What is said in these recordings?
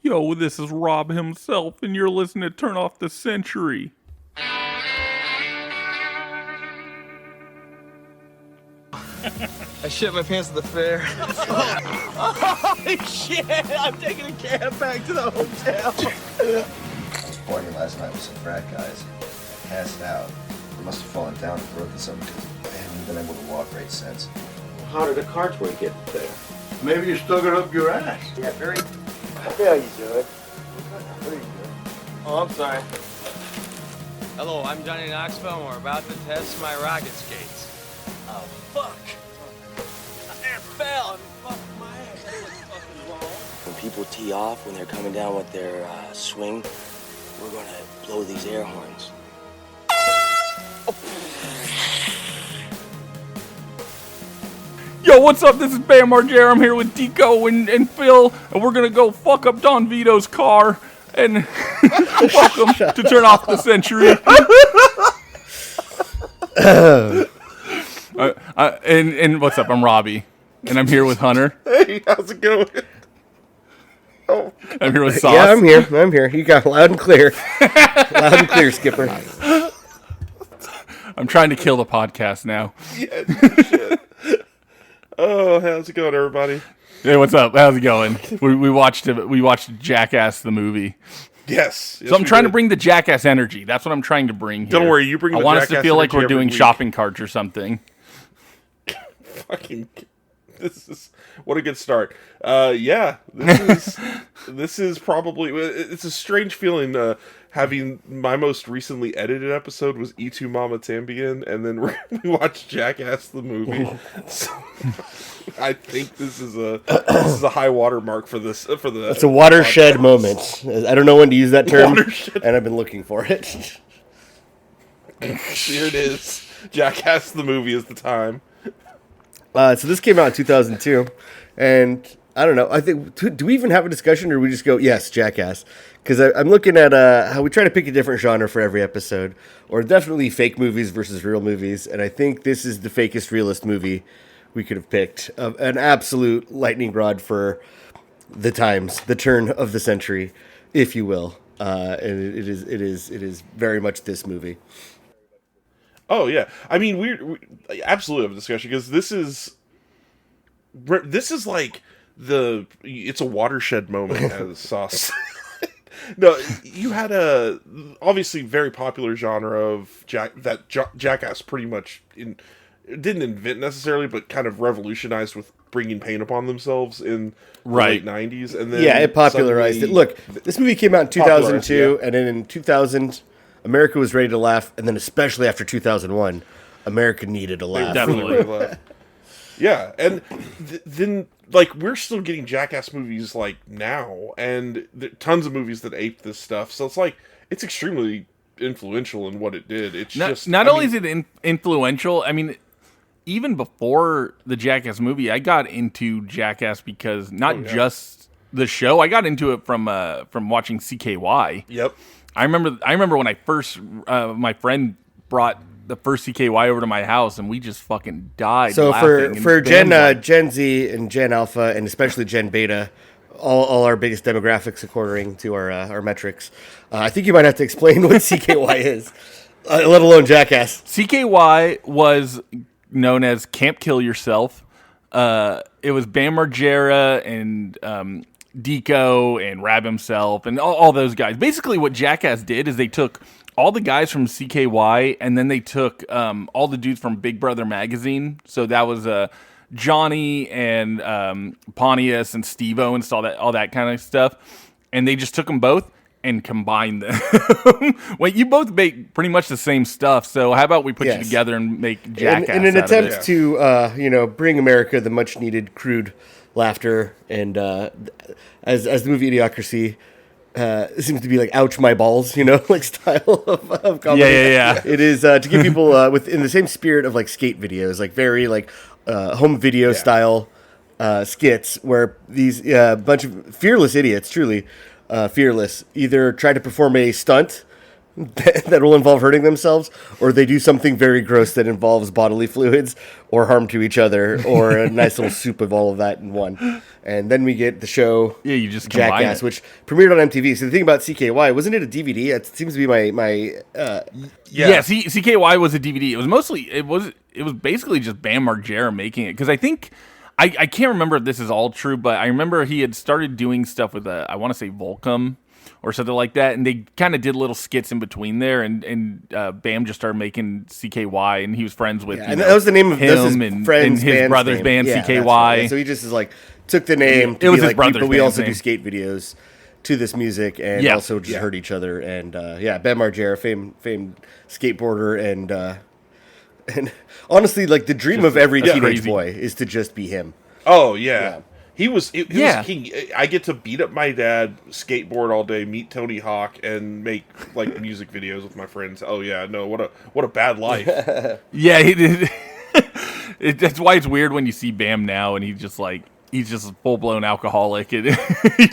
Yo, this is Rob himself, and you're listening to Turn Off the Century. I shit my pants at the fair. Holy shit! I'm taking a cab back to the hotel. I was partying last night with some frat guys. I passed out. I must have fallen down and broken something because I haven't been able to walk right since. How did the cartwheel get there? Maybe you stuck it up your ass. Yeah, very. How you do it? Pretty good. Oh, I'm sorry. Hello, I'm Johnny Knoxville, and we're about to test my rocket skates. Oh, fuck! I fell and fucked my ass. That's what's fucking wrong. When people tee off, when they're coming down with their swing, we're gonna blow these air horns. Yo, what's up? This is Bam Margera. I'm here with Deco and Phil, and we're gonna go fuck up Don Vito's car. And welcome to Turn Off the Century. And what's up? I'm Robbie, and I'm here with Hunter. Hey, how's it going? Oh, I'm here with Sauce. yeah, I'm here. You got loud and clear. Loud and clear, Skipper. I'm trying to kill the podcast now. Yeah, shit. Oh, how's it going, everybody? Hey, what's up? How's it going? We watched it. We watched Jackass the movie. Yes. So I'm trying to bring the Jackass energy. That's what I'm trying to bring here. Don't worry, you bring. I the want Jackass us to feel like energy we're every doing week. shopping carts or something. Fucking. This is what a good start. Yeah, this is probably. It's a strange feeling. Having my most recently edited episode was E2 Mama Tambien, and then we watched Jackass the movie. So, I think this is a high water mark for this. It's a watershed moment. I don't know when to use that term, and I've been looking for it. Here it is. Jackass the movie is the time. So this came out in 2002, and I don't know. I think do we even have a discussion, or do we just go yes, Jackass? Because I'm looking at how we try to pick a different genre for every episode, or definitely fake movies versus real movies, and I think this is the fakest realist movie we could have picked. An absolute lightning rod for the times, the turn of the century, if you will, and it is very much this movie. Oh yeah, I mean we absolutely have a discussion because this is like it's a watershed moment as Sauce. No, you had a obviously very popular genre of Jackass pretty much didn't invent necessarily, but kind of revolutionized with bringing paint upon themselves in the late 90s, and then it popularized it. Look, this movie came out in 2002, and then in 2000. America was ready to laugh, and then especially after 2001, America needed a laugh. Definitely. Yeah, and then like we're still getting Jackass movies like now, and tons of movies that ape this stuff. So it's like it's extremely influential in what it did. It's not only is it influential. I mean, even before the Jackass movie, I got into Jackass because just the show. I got into it from watching CKY. Yep. I remember when I first my friend brought the first CKY over to my house, and we just fucking died. So laughing. for Gen Z and Gen Alpha, and especially Gen Beta, all our biggest demographics according to our metrics, I think you might have to explain what CKY is, let alone Jackass. CKY was known as Camp Kill Yourself. It was Bam Margera and Deco and Rab himself and all those guys. Basically, what Jackass did is they took all the guys from CKY, and then they took all the dudes from Big Brother magazine. So that was Johnny and Pontius and Steve-O and all that kind of stuff. And they just took them both and combined them. Well, you both make pretty much the same stuff. So how about we put you together and make Jackass in an out attempt of it? to bring America the much needed crude laughter, and as the movie Idiocracy. It seems to be like "ouch my balls," like style of comedy. Yeah. It is to give people in the same spirit of like skate videos, like very like home video style skits, where these bunch of fearless idiots, truly fearless, either try to perform a stunt that will involve hurting themselves, or they do something very gross that involves bodily fluids or harm to each other, or a nice little soup of all of that in one. And then we get the show you just combine Jackass, it. which premiered on MTV. So the thing about CKY, wasn't it a DVD? It seems to be my CKY was a DVD. It was basically just Bam Margera making it, because I think I can't remember if this is all true, but I remember he had started doing stuff with I want to say Volcom or something like that, and they kind of did little skits in between there, and Bam just started making CKY, and he was friends with and that was the name of him and his brother's band CKY. Right. So he just is like took the name. It was his like, brother's but we band's also name. do skate videos to this music, and also just hurt each other. And Ben Margera, famed skateboarder, and honestly, like the dream of every teenage crazy. boy is to just be him. Oh yeah. He was king. I get to beat up my dad, skateboard all day, meet Tony Hawk, and make like music videos with my friends. Oh yeah, no, what a bad life. Yeah, he did. That's why it's weird when you see Bam now, and he's just a full blown alcoholic, and you're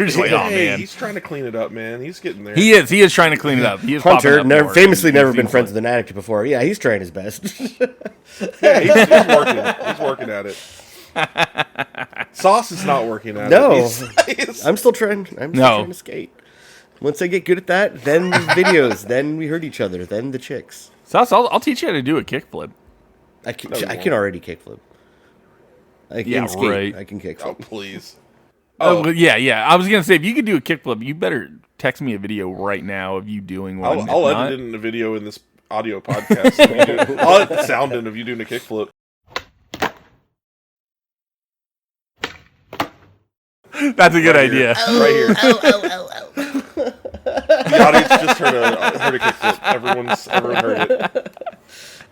just like, oh man, he's trying to clean it up, man. He's getting there. He is trying to clean it up. He is Hunter, popping up more. famously never been seems friends like- with an addict before. Yeah, he's trying his best. Yeah, he's working. He's working at it. Sauce is not working at No. it. I'm still trying. I'm still trying to skate. Once I get good at that, then the videos, then we hurt each other, then the chicks. Sauce, I'll teach you how to do a kickflip. I can already kickflip. I can skate. Right. I can kickflip. Oh please. Oh, yeah. I was gonna say, if you could do a kickflip, you better text me a video right now of you doing one. I'll edit it in a video in this audio podcast. I'll edit the sound in of you doing a kickflip. That's a good idea. Right here. The audience just heard a kickflip. Everyone heard it.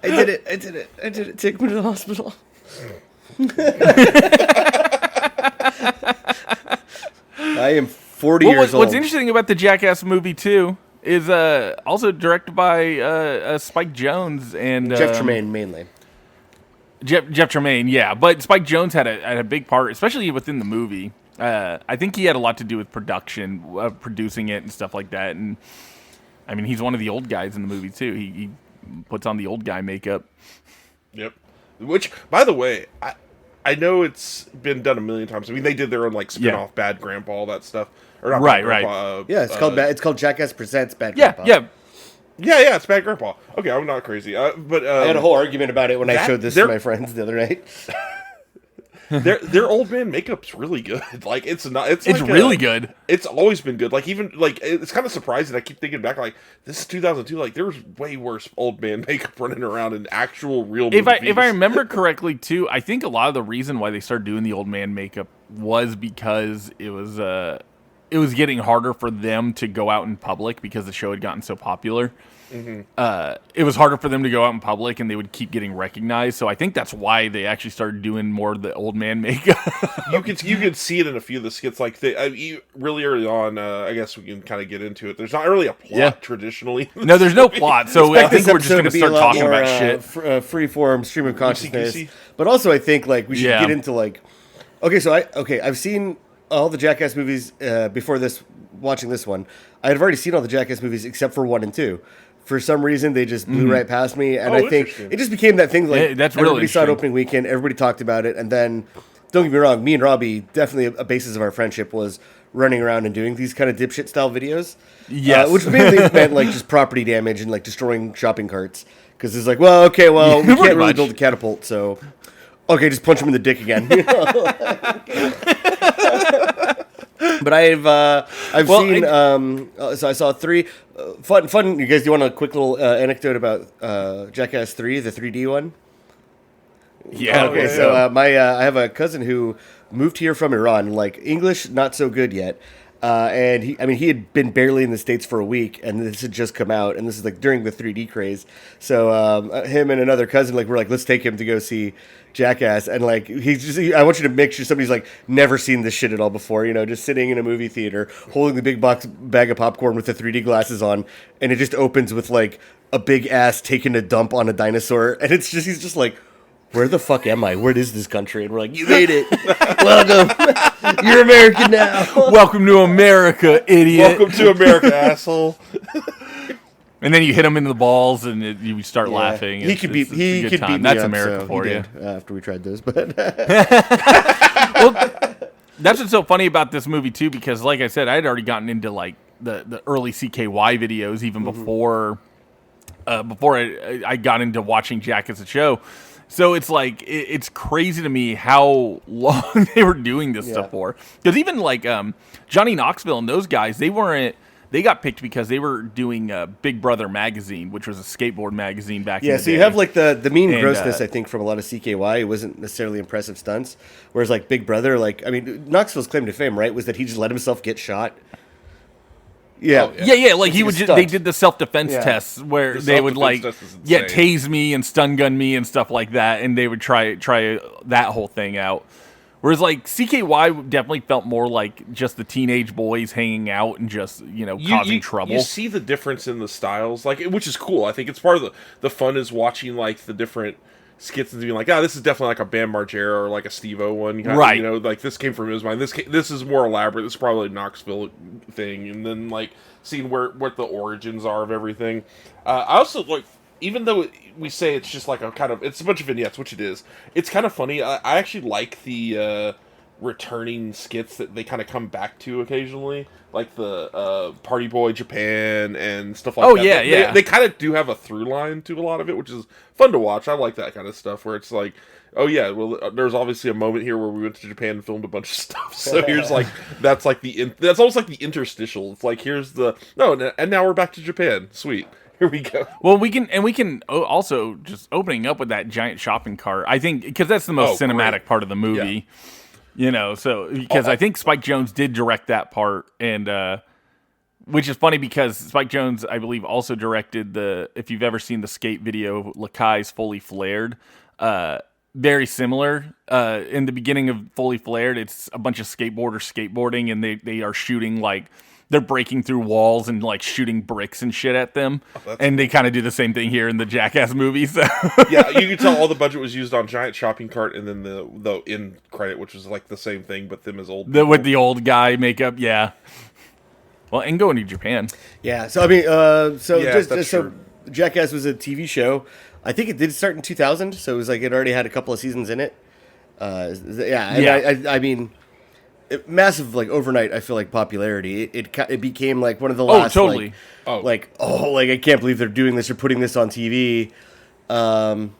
I did it. Take me to the hospital. I am 40 years old. What's interesting about the Jackass movie too is also directed by Spike Jonze and Jeff Tremaine mainly. Jeff Tremaine, yeah, but Spike Jonze had a big part, especially within the movie. I think he had a lot to do with production, producing it and stuff like that. And I mean, he's one of the old guys in the movie too. He puts on the old guy makeup. Yep. Which, by the way, I know it's been done a million times. I mean, they did their own like spin-off, Bad Grandpa, all that stuff. Or not Right, Bad Grandpa, Yeah, it's called Jackass Presents Bad Yeah, Grandpa. yeah. it's Bad Grandpa. Okay, I'm not crazy. But I had a whole argument about it when I that- showed this they're- to my friends the other night. their old man makeup's really good. Like it's not. It's like really good. It's always been good. Like even like it's kind of surprising. I keep thinking back like this is 2002. Like there was way worse old man makeup running around in actual real. If movies. I remember correctly too, I think a lot of the reason why they started doing the old man makeup was because it was getting harder for them to go out in public because the show had gotten so popular. It was harder for them to go out in public, and they would keep getting recognized. So I think that's why they actually started doing more of the old man makeup. you could see it in a few of the skits. Like really early on, I guess we can kind of get into it. There's not really a plot traditionally. No, there's no plot. So I think This we're just episode going to be a start lot talking more, about shit. Free form stream of consciousness. Loosey-goosey. But also, I think like we should Yeah. get into like. I've seen all the Jackass movies before this. Watching this one, I had already seen all the Jackass movies except for 1 and 2. For some reason, they just blew right past me, and I think interesting. it just became that thing. Like Yeah, that's really everybody saw it interesting. opening weekend, everybody talked about it, and then don't get me wrong, me and Robbie definitely a basis of our friendship was running around and doing these kind of dipshit style videos. Yes. Which mainly meant like just property damage and like destroying shopping carts. Because it's like, well, okay, we Pretty can't really much. build a catapult, so okay, just punch him in the dick again. But I've Well, seen so I saw 3 fun. You guys, do you want a quick little anecdote about Jackass 3, the 3D one? Yeah. Okay, so I have a cousin who moved here from Iran. Like English, not so good yet. And he had been barely in the States for a week, and this had just come out, and this is like during the 3D craze. So him and another cousin we're like, let's take him to go see Jackass, and like I want you to make sure somebody's like never seen this shit at all before, just sitting in a movie theater holding the big bag of popcorn with the 3D glasses on, and it just opens with like a big ass taking a dump on a dinosaur, and he's just like, where the fuck am I? Where is this country? And we're like, you made it. Welcome. You're American now. Welcome to America, idiot. Welcome to America, asshole. And then you hit him in the balls, and you start Yeah. laughing. He could beat me That's up, America so for he you. did, after we tried those, but That's what's so funny about this movie too, because like I said, I had already gotten into like the early CKY videos even before I got into watching Jackass the show. So it's like it's crazy to me how long they were doing this stuff for. Because even like Johnny Knoxville and those guys, they got picked because they were doing Big Brother magazine, which was a skateboard magazine back in the day. so you have like the mean And, grossness, I think, from a lot of CKY. It wasn't necessarily impressive stunts. Whereas like Big Brother, like, I mean, Knoxville's claim to fame, right, was that he just let himself get shot. Yeah. Yeah, like he would. stunt. They did the self-defense tests where The they would like, self-defense test is insane. tase me and stun gun me and stuff like that, and they would try that whole thing out. Whereas like CKY definitely felt more like just the teenage boys hanging out and just causing trouble. You see the difference in the styles, like, which is cool. I think it's part of the fun is watching like the different skits and being like, this is definitely like a Bam Margera or like a Steve-O one, Right? You know, like this came from his mind. This is more elaborate. This is probably a Knoxville thing, and then like seeing what the origins are of everything. I also like, even though we say it's just like it's a bunch of vignettes, which it is. It's kind of funny. I actually like the returning skits that they kind of come back to occasionally, like the Party Boy Japan and stuff like that. They kind of do have a through line to a lot of it, which is fun to watch. I like that kind of stuff where it's like, oh yeah, well, there's obviously a moment here where we went to Japan and filmed a bunch of stuff. So here's like that's almost like the interstitial. It's like and now we're back to Japan. Sweet. Here we go. Well, we can also just opening up with that giant shopping cart. I think because that's the most cinematic great. part of the movie. Yeah. So because I think Spike Jonze did direct that part, and which is funny because Spike Jonze, I believe, also directed if you've ever seen the skate video, Lakai's Fully Flared. Very similar. In the beginning of Fully Flared, it's a bunch of skateboarders skateboarding, and they are shooting like. They're breaking through walls and like shooting bricks and shit at them, and they kind of do the same thing here in the Jackass movie. So yeah, you can tell all the budget was used on giant shopping cart, and then the end credit, which was like the same thing, but them as old people. with the old guy makeup. Yeah. Well, and going to Japan. Yeah. So I mean, that's so true. Jackass was a TV show. I think it did start in 2000, so it was like it already had a couple of seasons in it. I mean. Massive like overnight. I feel like popularity. It became like one of the last. Totally. I can't believe they're doing this or putting this on TV. And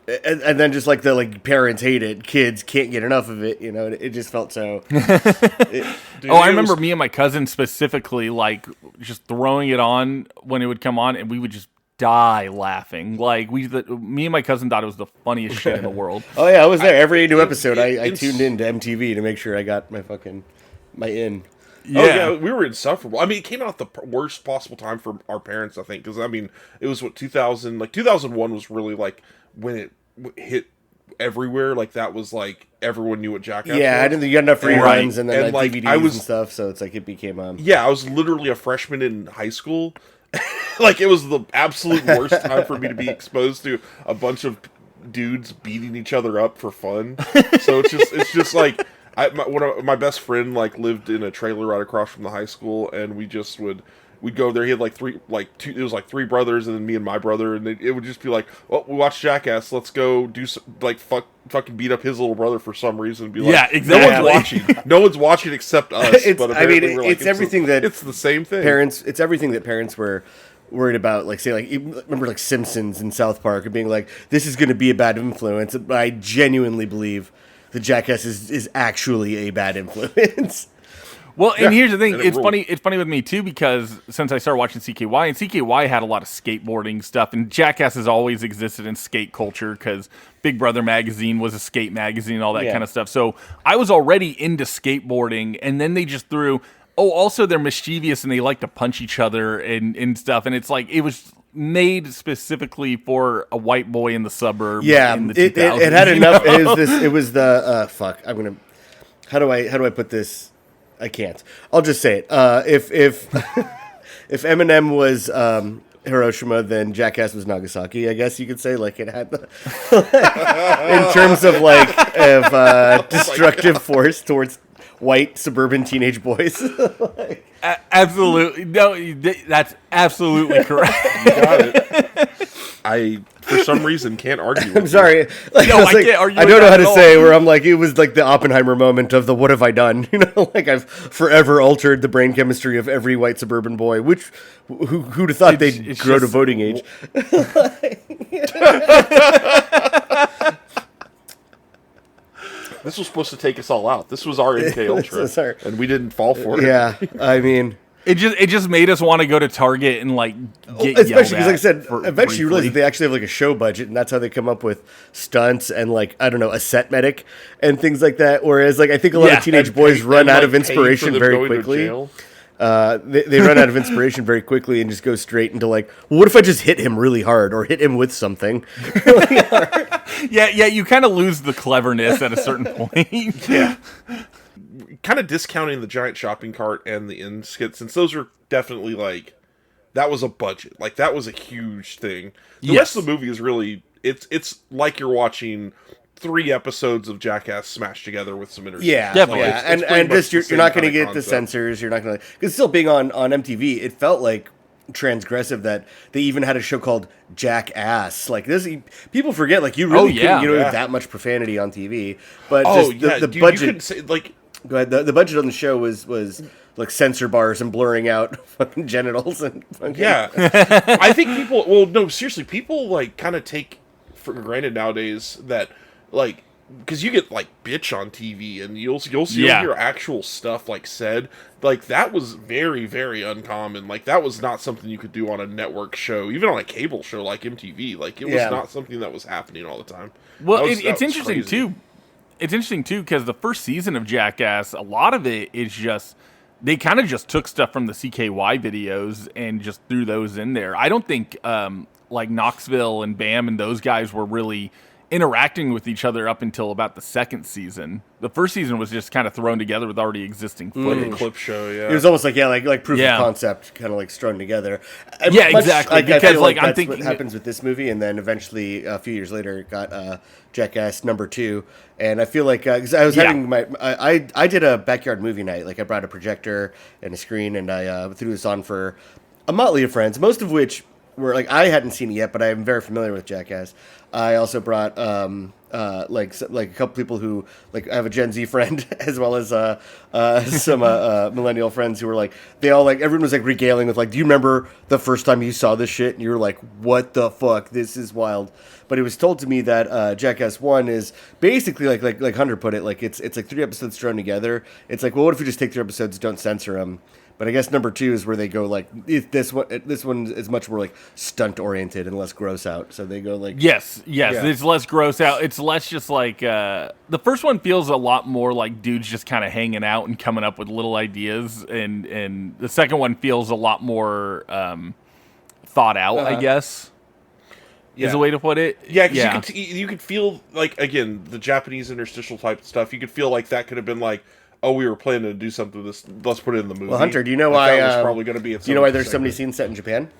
then just like the parents hate it, kids can't get enough of it. You know, it just felt so. I remember me and my cousin specifically like just throwing it on when it would come on, and we would just die laughing. Like me and my cousin thought it was the funniest shit in the world. Oh yeah, I was there every new episode. I tuned into MTV to make sure I got my in. Yeah. Oh yeah, we were insufferable. I mean, it came out at the worst possible time for our parents, I think, because I mean, it was 2000, like 2001 was really like when it hit everywhere. Like that was like everyone knew what Jackass was. Yeah, I didn't think you got enough reruns and then like, DVDs and stuff, so it's like it became Yeah, I was literally a freshman in high school. Like it was the absolute worst time for me to be exposed to a bunch of dudes beating each other up for fun. So it's just like my best friend like lived in a trailer right across from the high school, and we'd go there. He had it was like three brothers, and then me and my brother, and it would just be like, well, we watched Jackass, let's go do fucking beat up his little brother for some reason. And be like, yeah, exactly. No one's watching except us. It's everything that it's the same thing. It's everything that parents were worried about, like say, like remember like Simpsons and South Park and being like, this is going to be a bad influence. I genuinely believe the Jackass is actually a bad influence. Well, and here's the thing. And It's funny. It's funny with me too because since I started watching CKY, and CKY had a lot of skateboarding stuff, and Jackass has always existed in skate culture because Big Brother magazine was a skate magazine and all that kind of stuff. So I was already into skateboarding, and then they just threw. Oh, also they're mischievous and they like to punch each other and stuff, and it's like it was made specifically for a white boy in the suburbs. Yeah, in the it had enough. It was the fuck. I'm gonna. How do I put this? I can't. I'll just say it. If if Eminem was Hiroshima, then Jackass was Nagasaki. I guess you could say like it had in terms of destructive force towards white suburban teenage boys. Absolutely. No, that's absolutely correct. You got it. I, for some reason, can't argue with I'm sorry. Like, No, I, was I like, can't argue I with don't know that how at to all. say where I'm like, it was like the Oppenheimer moment of the what have I done? You know, like I've forever altered the brain chemistry of every white suburban boy, which who'd have thought they'd it's grow to just- voting age? This was supposed to take us all out. This was our MK Ultra, Sorry. and we didn't fall for it. Yeah, I mean, It just made us want to go to Target and like get especially yelled because, at like I said, for- eventually you realize briefly. that they actually have like a show budget, and that's how they come up with stunts and like I don't know a set medic and things like that. Whereas like I think a lot Yeah, of teenage And boys pay- run and, out like, of pay inspiration for them very going to quickly. jail. They run out of inspiration very quickly and just go straight into like, well, what if I just hit him really hard or hit him with something? yeah, you kind of lose the cleverness at a certain point. Yeah. Kind of discounting the giant shopping cart and the end skit, since those are definitely like, that was a budget. Like, that was a huge thing. The rest of the movie is really, it's like you're watching 3 episodes of Jackass smashed together with some interstitials. Yeah, Definitely. yeah. It's and pretty much just the you're same not going to kinda get the concept. censors. You're not going to because still being on MTV, it felt like transgressive that they even had a show called Jackass. Like this, people forget. Like you really yeah. couldn't get away Yeah. with that much profanity on TV. But Oh, just yeah. the dude, budget. You couldn't say, like, Go ahead. The budget on the show was like censor bars and blurring out fucking genitals and fucking, yeah. I think people, well, no, seriously, people, like, kind of take for granted nowadays that, like, because you get like bitch on TV and you'll Yeah. hear actual stuff like said, like that was very, very uncommon. Like that was not something you could do on a network show, even on a cable show like MTV. Like it was Yeah. not something that was happening all the time. Well, That was it's interesting crazy. too. It's interesting too because the first season of Jackass, a lot of it is just they kind of just took stuff from the CKY videos and just threw those in there. I don't think like Knoxville and Bam and those guys were really interacting with each other up until about the second season. The first season was just kind of thrown together with already existing footage. Clip show, yeah. It was almost like like proof Yeah. of concept, kind of like strung together. And Yeah, exactly, I because, feel like, I'm that's thinking- what happens with this movie, and then eventually a few years later, it got Jackass #2, and I feel like because I was Yeah. having I did a backyard movie night. Like I brought a projector and a screen, and I threw this on for a motley of friends, most of which were like I hadn't seen it yet, but I am very familiar with Jackass. I also brought like a couple people who like I have a Gen Z friend as well as some millennial friends who were like they all like everyone was like regaling with like, do you remember the first time you saw this shit? And you were like, what the fuck? This is wild. But it was told to me that Jackass 1 is basically like Hunter put it, like it's like 3 episodes thrown together. It's like, well, what if we just take 3 episodes, don't censor them? But I guess #2 is where they go like this one is much more like stunt oriented and less gross out. So they go like Yes, Yeah. it's less gross out. It's less just like the first one feels a lot more like dudes just kind of hanging out and coming up with little ideas, and the second one feels a lot more thought out. I guess is a way to put it. Yeah, because you could feel like, again, the Japanese interstitial type stuff. You could feel like that could have been like, oh, we were planning to do something with this. Let's put it in the movie. Well, Hunter, do you know Like, why? that was probably going to be? Do you know why there's so many scenes set in Japan?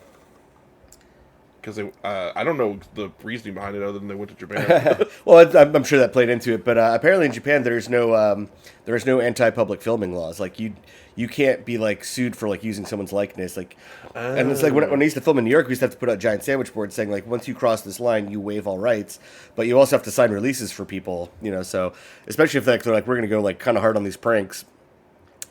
Because I don't know the reasoning behind it other than they went to Japan. Well, I'm sure that played into it, but apparently in Japan there's no anti-public filming laws. Like you can't be like sued for like using someone's likeness. Like, and it's like when I used to film in New York, we used to have to put out giant sandwich boards saying like, once you cross this line, you waive all rights. But you also have to sign releases for people, you know. So especially if they're like, we're gonna go like kind of hard on these pranks.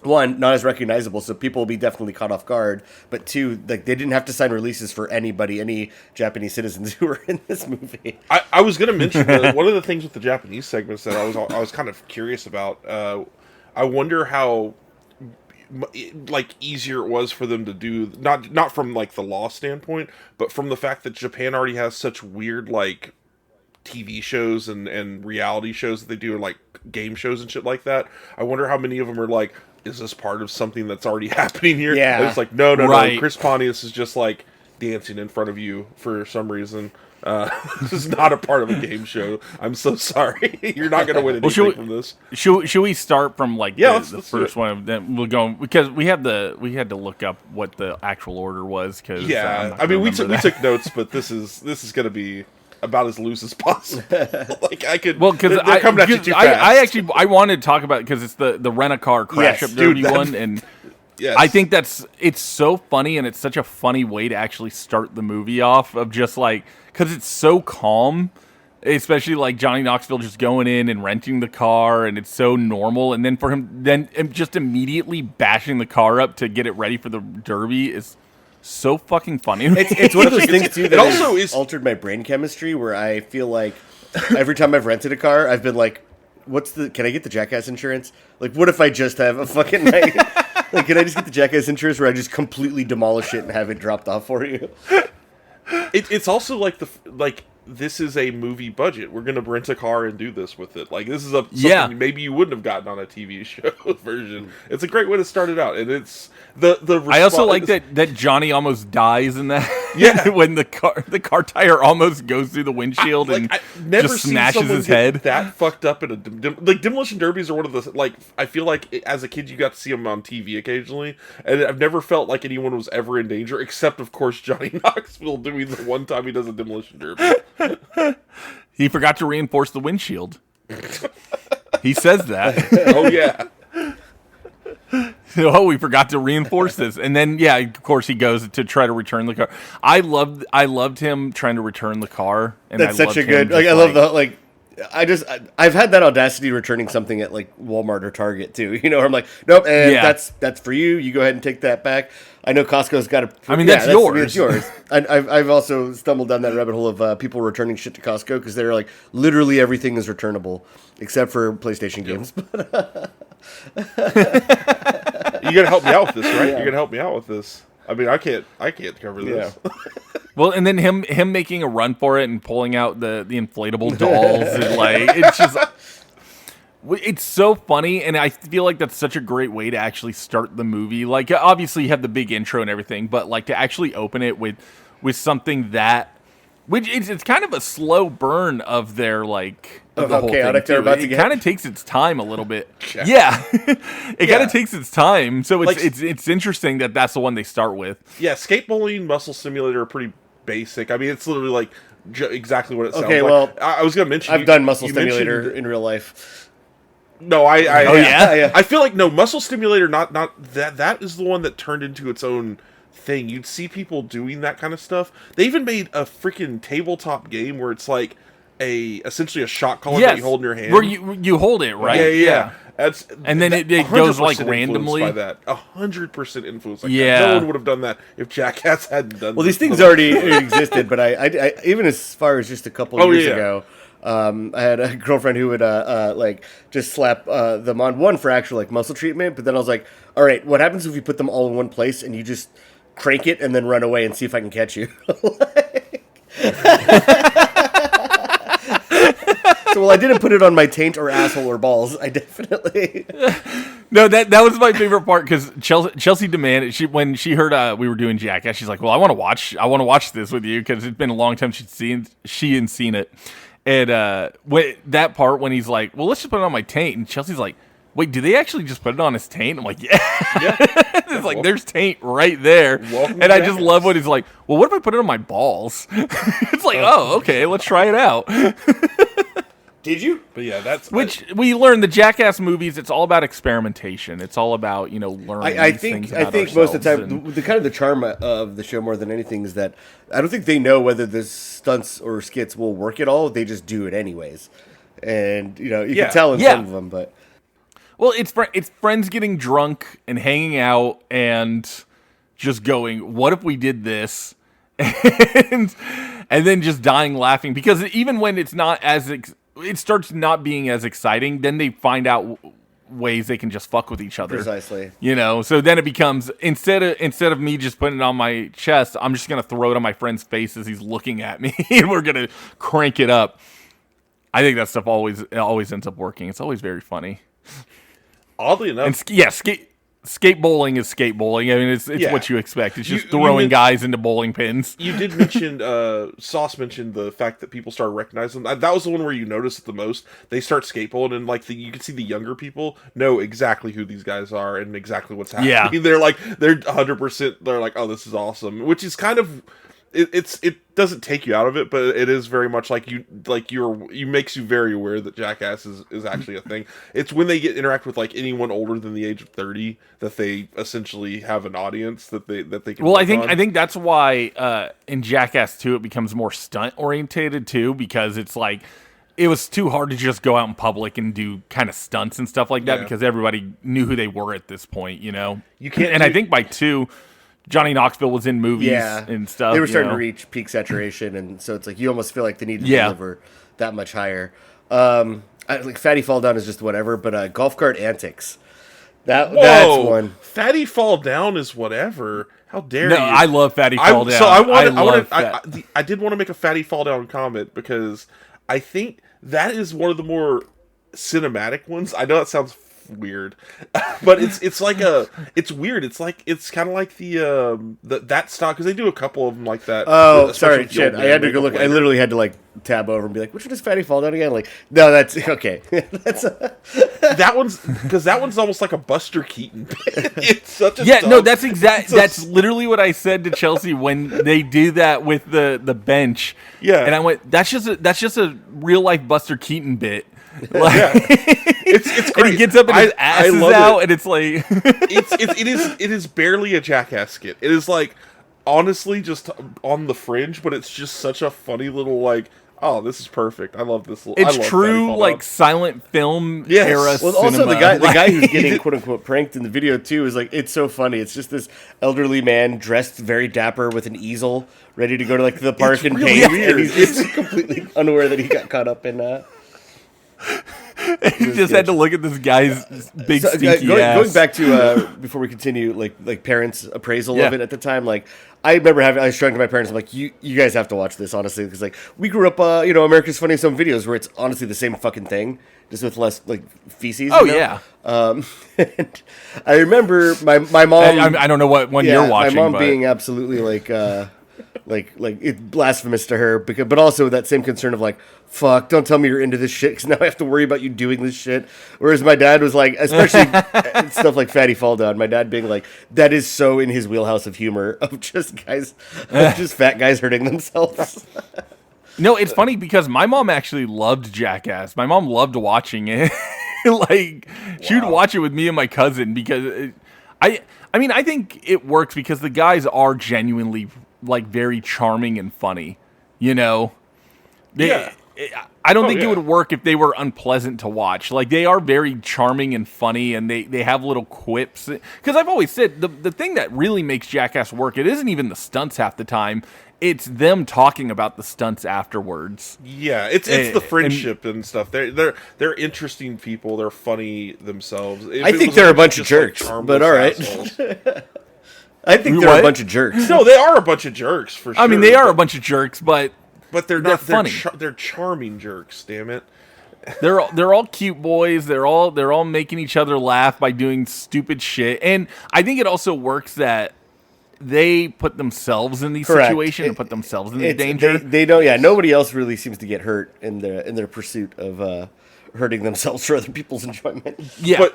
One, not as recognizable, so people will be definitely caught off guard. But two, like they didn't have to sign releases for anybody, any Japanese citizens who were in this movie. I was going to mention one of the things with the Japanese segments that I was kind of curious about. I wonder how like easier it was for them to do, not from like the law standpoint, but from the fact that Japan already has such weird like TV shows and reality shows that they do, like game shows and shit like that. I wonder how many of them are like, is this part of something that's already happening here? Yeah. And it's like, no, Right. Chris Pontius is just like dancing in front of you for some reason. This is not a part of a game show. I'm so sorry. You're not going to win anything from this. Should we start from like Yeah, the let's do first it. one? Then we'll go because we had to look up what the actual order was. Because Yeah, I mean, we took notes, but this is going to be about as loose as possible. Like I could. Well, because they're coming at you too fast. I wanted to talk about it because it's the rent-a-car crash Yes, up derby dude, one, and Yes. I think it's so funny, and it's such a funny way to actually start the movie off of just like because it's so calm, especially like Johnny Knoxville just going in and renting the car, and it's so normal, and then for him then just immediately bashing the car up to get it ready for the derby is so fucking funny. It's one of those things too that also has is- altered my brain chemistry where I feel like every time I've rented a car, I've been like, can I get the Jackass insurance? Like, what if I just have a fucking night? Like, can I just get the Jackass insurance where I just completely demolish it and have it dropped off for you? It's also like this is a movie budget. We're gonna rent a car and do this with it. Like this is something maybe you wouldn't have gotten on a TV show version. It's a great way to start it out, and it's the. I also like that Johnny almost dies in that. Yeah. When the car tire almost goes through the windshield and I've never just seen smashes someone his get head. that fucked up in a like demolition derbies are one of the like I feel like as a kid you got to see them on TV occasionally, and I've never felt like anyone was ever in danger except of course Johnny Knoxville doing the one time he does a demolition derby. He forgot to reinforce the windshield. He says that. Oh yeah. Oh, we forgot to reinforce this, and then yeah, of course he goes to try to return the car. I loved him trying to return the car. And That's I such loved a him good. just Like, I love the like. I've had that audacity returning something at like Walmart or Target too. You know, where I'm like, nope, and Yeah. that's for you. You go ahead and take that back. I know Costco's got to. I mean, that's yours. It's yours. I've also stumbled down that rabbit hole of people returning shit to Costco because they're like literally everything is returnable except for PlayStation games. You gotta help me out with this, right? You're gonna help me out with this. I mean, I can't cover this. Well, and then him making a run for it and pulling out the inflatable dolls and like it's just it's so funny, and I feel like that's such a great way to actually start the movie. Like obviously you have the big intro and everything, but like to actually open it with something that which it's kind of a slow burn of their like of the how whole chaotic thing. they're about to It get. kind of takes its time a little bit. Yeah, it kind of takes its time. So it's interesting that that's the one they start with. Yeah, skate bowling, muscle simulator are pretty basic. I mean, it's literally like exactly what it sounds Okay, like. well, I was gonna mention I've done muscle you stimulator mentioned- in real life. No, I Oh, yeah? I feel like no muscle stimulator. Not that is the one that turned into its own thing. You'd see people doing that kind of stuff. They even made a freaking tabletop game where it's like essentially a shot collar that you hold in your hand. where you hold it right. Yeah. That's, And then it goes, like, randomly. By that, 100% influenced. Like Yeah. that. No one would have done that if Jackass hadn't done. Well, these things already existed, but I even as far as just a couple years ago, I had a girlfriend who would like just slap them on one for actual like muscle treatment, but then I was like, all right, what happens if you put them all in one place and you just crank it and then run away and see if I can catch you? So, well, I didn't put it on my taint or asshole or balls. I definitely. No, that was my favorite part because Chelsea demanded when she heard we were doing Jackass, she's like, "Well, I want to watch this with you because it's been a long time she hadn't seen it." And that part when he's like, "Well, let's just put it on my taint," and Chelsea's like, "Wait, do they actually just put it on his taint?" I'm like, "Yeah." It's like there's taint right there, and I just love what he's like. Well, what if I put it on my balls? It's like, oh, okay, let's try it out. Did you? But yeah, that's Which we learned the Jackass movies. It's all about experimentation. It's all about learning. I these think things about most of the ourselves time the kind of the charm of the show more than anything is that I don't think they know whether the stunts or skits will work at all. They just do it anyways, and you can tell in some of them. But well, it's friends getting drunk and hanging out and just going, "What if we did this?" and then just dying laughing because even when it's not as it starts not being as exciting, then they find out ways they can just fuck with each other. Precisely. So then it becomes instead of me just putting it on my chest, I'm just gonna throw it on my friend's face as he's looking at me, and we're gonna crank it up. I think that stuff always ends up working. It's always very funny. oddly enough. And skate bowling is skate bowling. I mean, it's what you expect. It's just throwing guys into bowling pins. You did mention, Sauce mentioned the fact that people started recognizing them. That was the one where you noticed it the most. They start skateboarding, and like you can see the younger people know exactly who these guys are and exactly what's happening. Yeah. They're 100%. They're like, oh, this is awesome. Which is kind of it doesn't take you out of it, but it is very much like you makes you very aware that Jackass is actually a thing. It's when they interact with like anyone older than the age of 30 that they essentially have an audience that they can. Well, work on. I think that's why in Jackass 2 it becomes more stunt orientated too, because it's like it was too hard to just go out in public and do kind of stunts and stuff like that because everybody knew who they were at this point, you know. You can't, and I think by 2. Johnny Knoxville was in movies and stuff. They were starting to reach peak saturation, and so it's like you almost feel like they need to deliver that much higher. Like Fatty Fall Down is just whatever, but Golf Cart Antics. That's one. Fatty Fall Down is whatever. How dare you? I love Fatty Fall Down. So I did want to make a Fatty Fall Down comment because I think that is one of the more cinematic ones. I know that sounds weird, but it's like it's weird. It's like it's kind of like that stock, because they do a couple of them like that. Oh, sorry, shit. I had to go look. I literally had to like tab over and be like, which one does Fatty Fall Down again? Like, no, that's okay. That one's almost like a Buster Keaton. It's such a no. That's literally what I said to Chelsea when they do that with the bench. Yeah, and I went, that's just a real life Buster Keaton bit. Like, it's great. And he gets up and his ass is out, and it's like it is barely a Jackass skit. It is like honestly just on the fringe, but it's just such a funny little like, oh, this is perfect. I love this. It's true like silent film era. Well, cinema. also the guy who's getting quote unquote pranked in the video too is like, it's so funny. It's just this elderly man dressed very dapper with an easel, ready to go to like the park and really paint. weird. And he's completely unaware that he got caught up in he just had to look at this guy's big stinky ass. Going back to before we continue, like parents' appraisal of it at the time. Like I remember I was showing to my parents, I'm like, you guys have to watch this honestly, because like we grew up, America's Funniest Home Videos, where it's honestly the same fucking thing, just with less like feces. Oh yeah. And I remember my mom. I don't know what one you're watching. My mom being absolutely like it's blasphemous to her, but also that same concern of like, fuck, don't tell me you're into this shit, because now I have to worry about you doing this shit. Whereas my dad was like, especially stuff like Fatty Fall Down, my dad being like, that is so in his wheelhouse of humor of just fat guys hurting themselves. No, it's funny because my mom actually loved Jackass. My mom loved watching it. She would watch it with me and my cousin because I think it works because the guys are genuinely like very charming and funny, you know. I don't think it would work if they were unpleasant to watch. Like, they are very charming and funny, and they have little quips. Because I've always said, the thing that really makes Jackass work, it isn't even the stunts half the time. It's them talking about the stunts afterwards. Yeah, it's the friendship and stuff. They're interesting people. They're funny themselves. I think they're a bunch of jerks, but all right. I think they're a bunch of jerks. No, they are a bunch of jerks, for sure. I mean, they are a bunch of jerks, but they're not funny. They're charming jerks. Damn it. They're all cute boys. They're all making each other laugh by doing stupid shit, and I think it also works that they put themselves in these situations and put themselves in the danger. They don't. Yeah, nobody else really seems to get hurt in their pursuit of hurting themselves for other people's enjoyment. Yeah,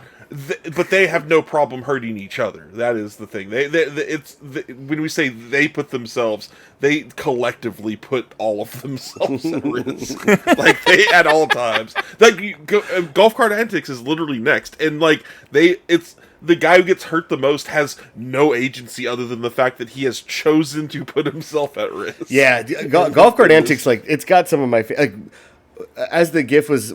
but they have no problem hurting each other. That is the thing. When we say they put themselves, they collectively put all of themselves at risk, like they at all times. Like Golf Cart Antics is literally next, and like it's. The guy who gets hurt the most has no agency other than the fact that he has chosen to put himself at risk. Yeah, Golf Cart Antics, like, it's got some of my as the GIF was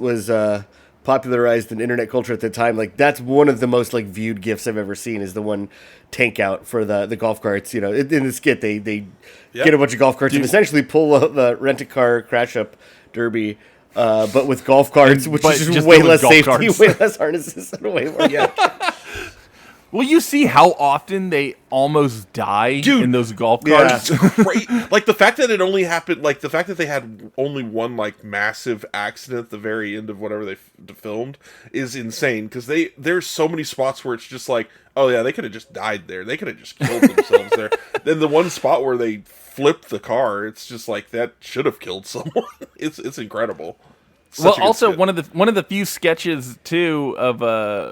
popularized in internet culture at the time. Like, that's one of the most like viewed GIFs I've ever seen. Is the one tank out for the golf carts. You know, in the skit they get a bunch of golf carts and essentially pull the rent-a-car crash-up derby. But with golf carts, which is just way less safety, way less harnesses, and way more. Well, you see how often they almost die in those golf carts. Yeah. It's great. Like the fact that it only happened, like the fact that they had only one like massive accident at the very end of whatever they filmed is insane. Because there's so many spots where it's just like, oh yeah, they could have just died there. They could have just killed themselves there. Then the one spot where they flipped the car, it's just like that should have killed someone. It's incredible. Well, also one of the few sketches too of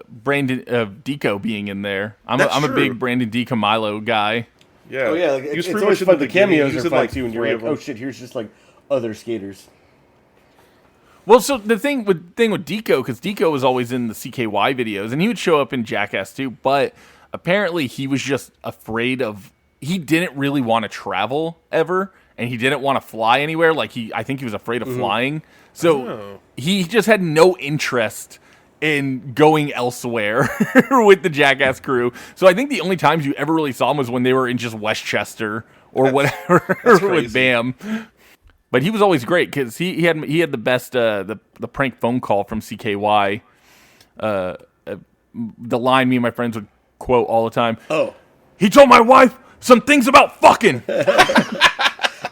Brandon of Deco being in there. I'm a big Brandon DiCamillo guy. Yeah. Oh yeah, like, He was it's pretty always much in fun. The beginning. cameos He was are in, fun like, too, and you're three like, of oh them. shit, here's just like other skaters. Well, so the thing with Deco, because Deco was always in the CKY videos, and he would show up in Jackass too, but apparently he was just afraid of. He didn't really want to travel ever, and he didn't want to fly anywhere. Like I think he was afraid of flying, so he just had no interest in going elsewhere with the Jackass crew. So I think the only times you ever really saw him was when they were in just Westchester or whatever with Bam. But he was always great because he had the best the prank phone call from CKY. The line me and my friends would quote all the time. Oh, He told my wife some things about fucking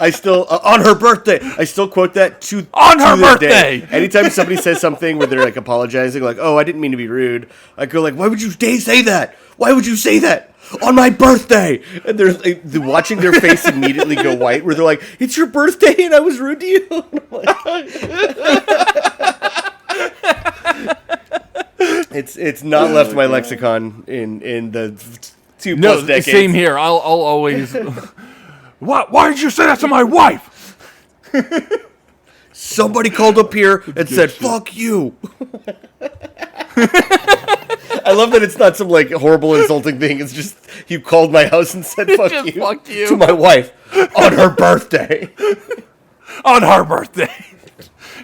I still on her birthday. I still quote that to her this birthday. day. Anytime somebody says something where they're like apologizing, like, "Oh, I didn't mean to be rude," I go like, "Why would you say that? Why would you say that on my birthday?" And they're like, watching their face immediately go white, where they're like, "It's your birthday, and I was rude to you." And I'm like, it's not left my lexicon in the 2+ decades. Same here. I'll always. Why did you say that to my wife? Somebody called up here and said, "Fuck you." I love that it's not some like horrible insulting thing. It's just you called my house and said "fuck Just you" fuck you. to my wife on her birthday. On her birthday.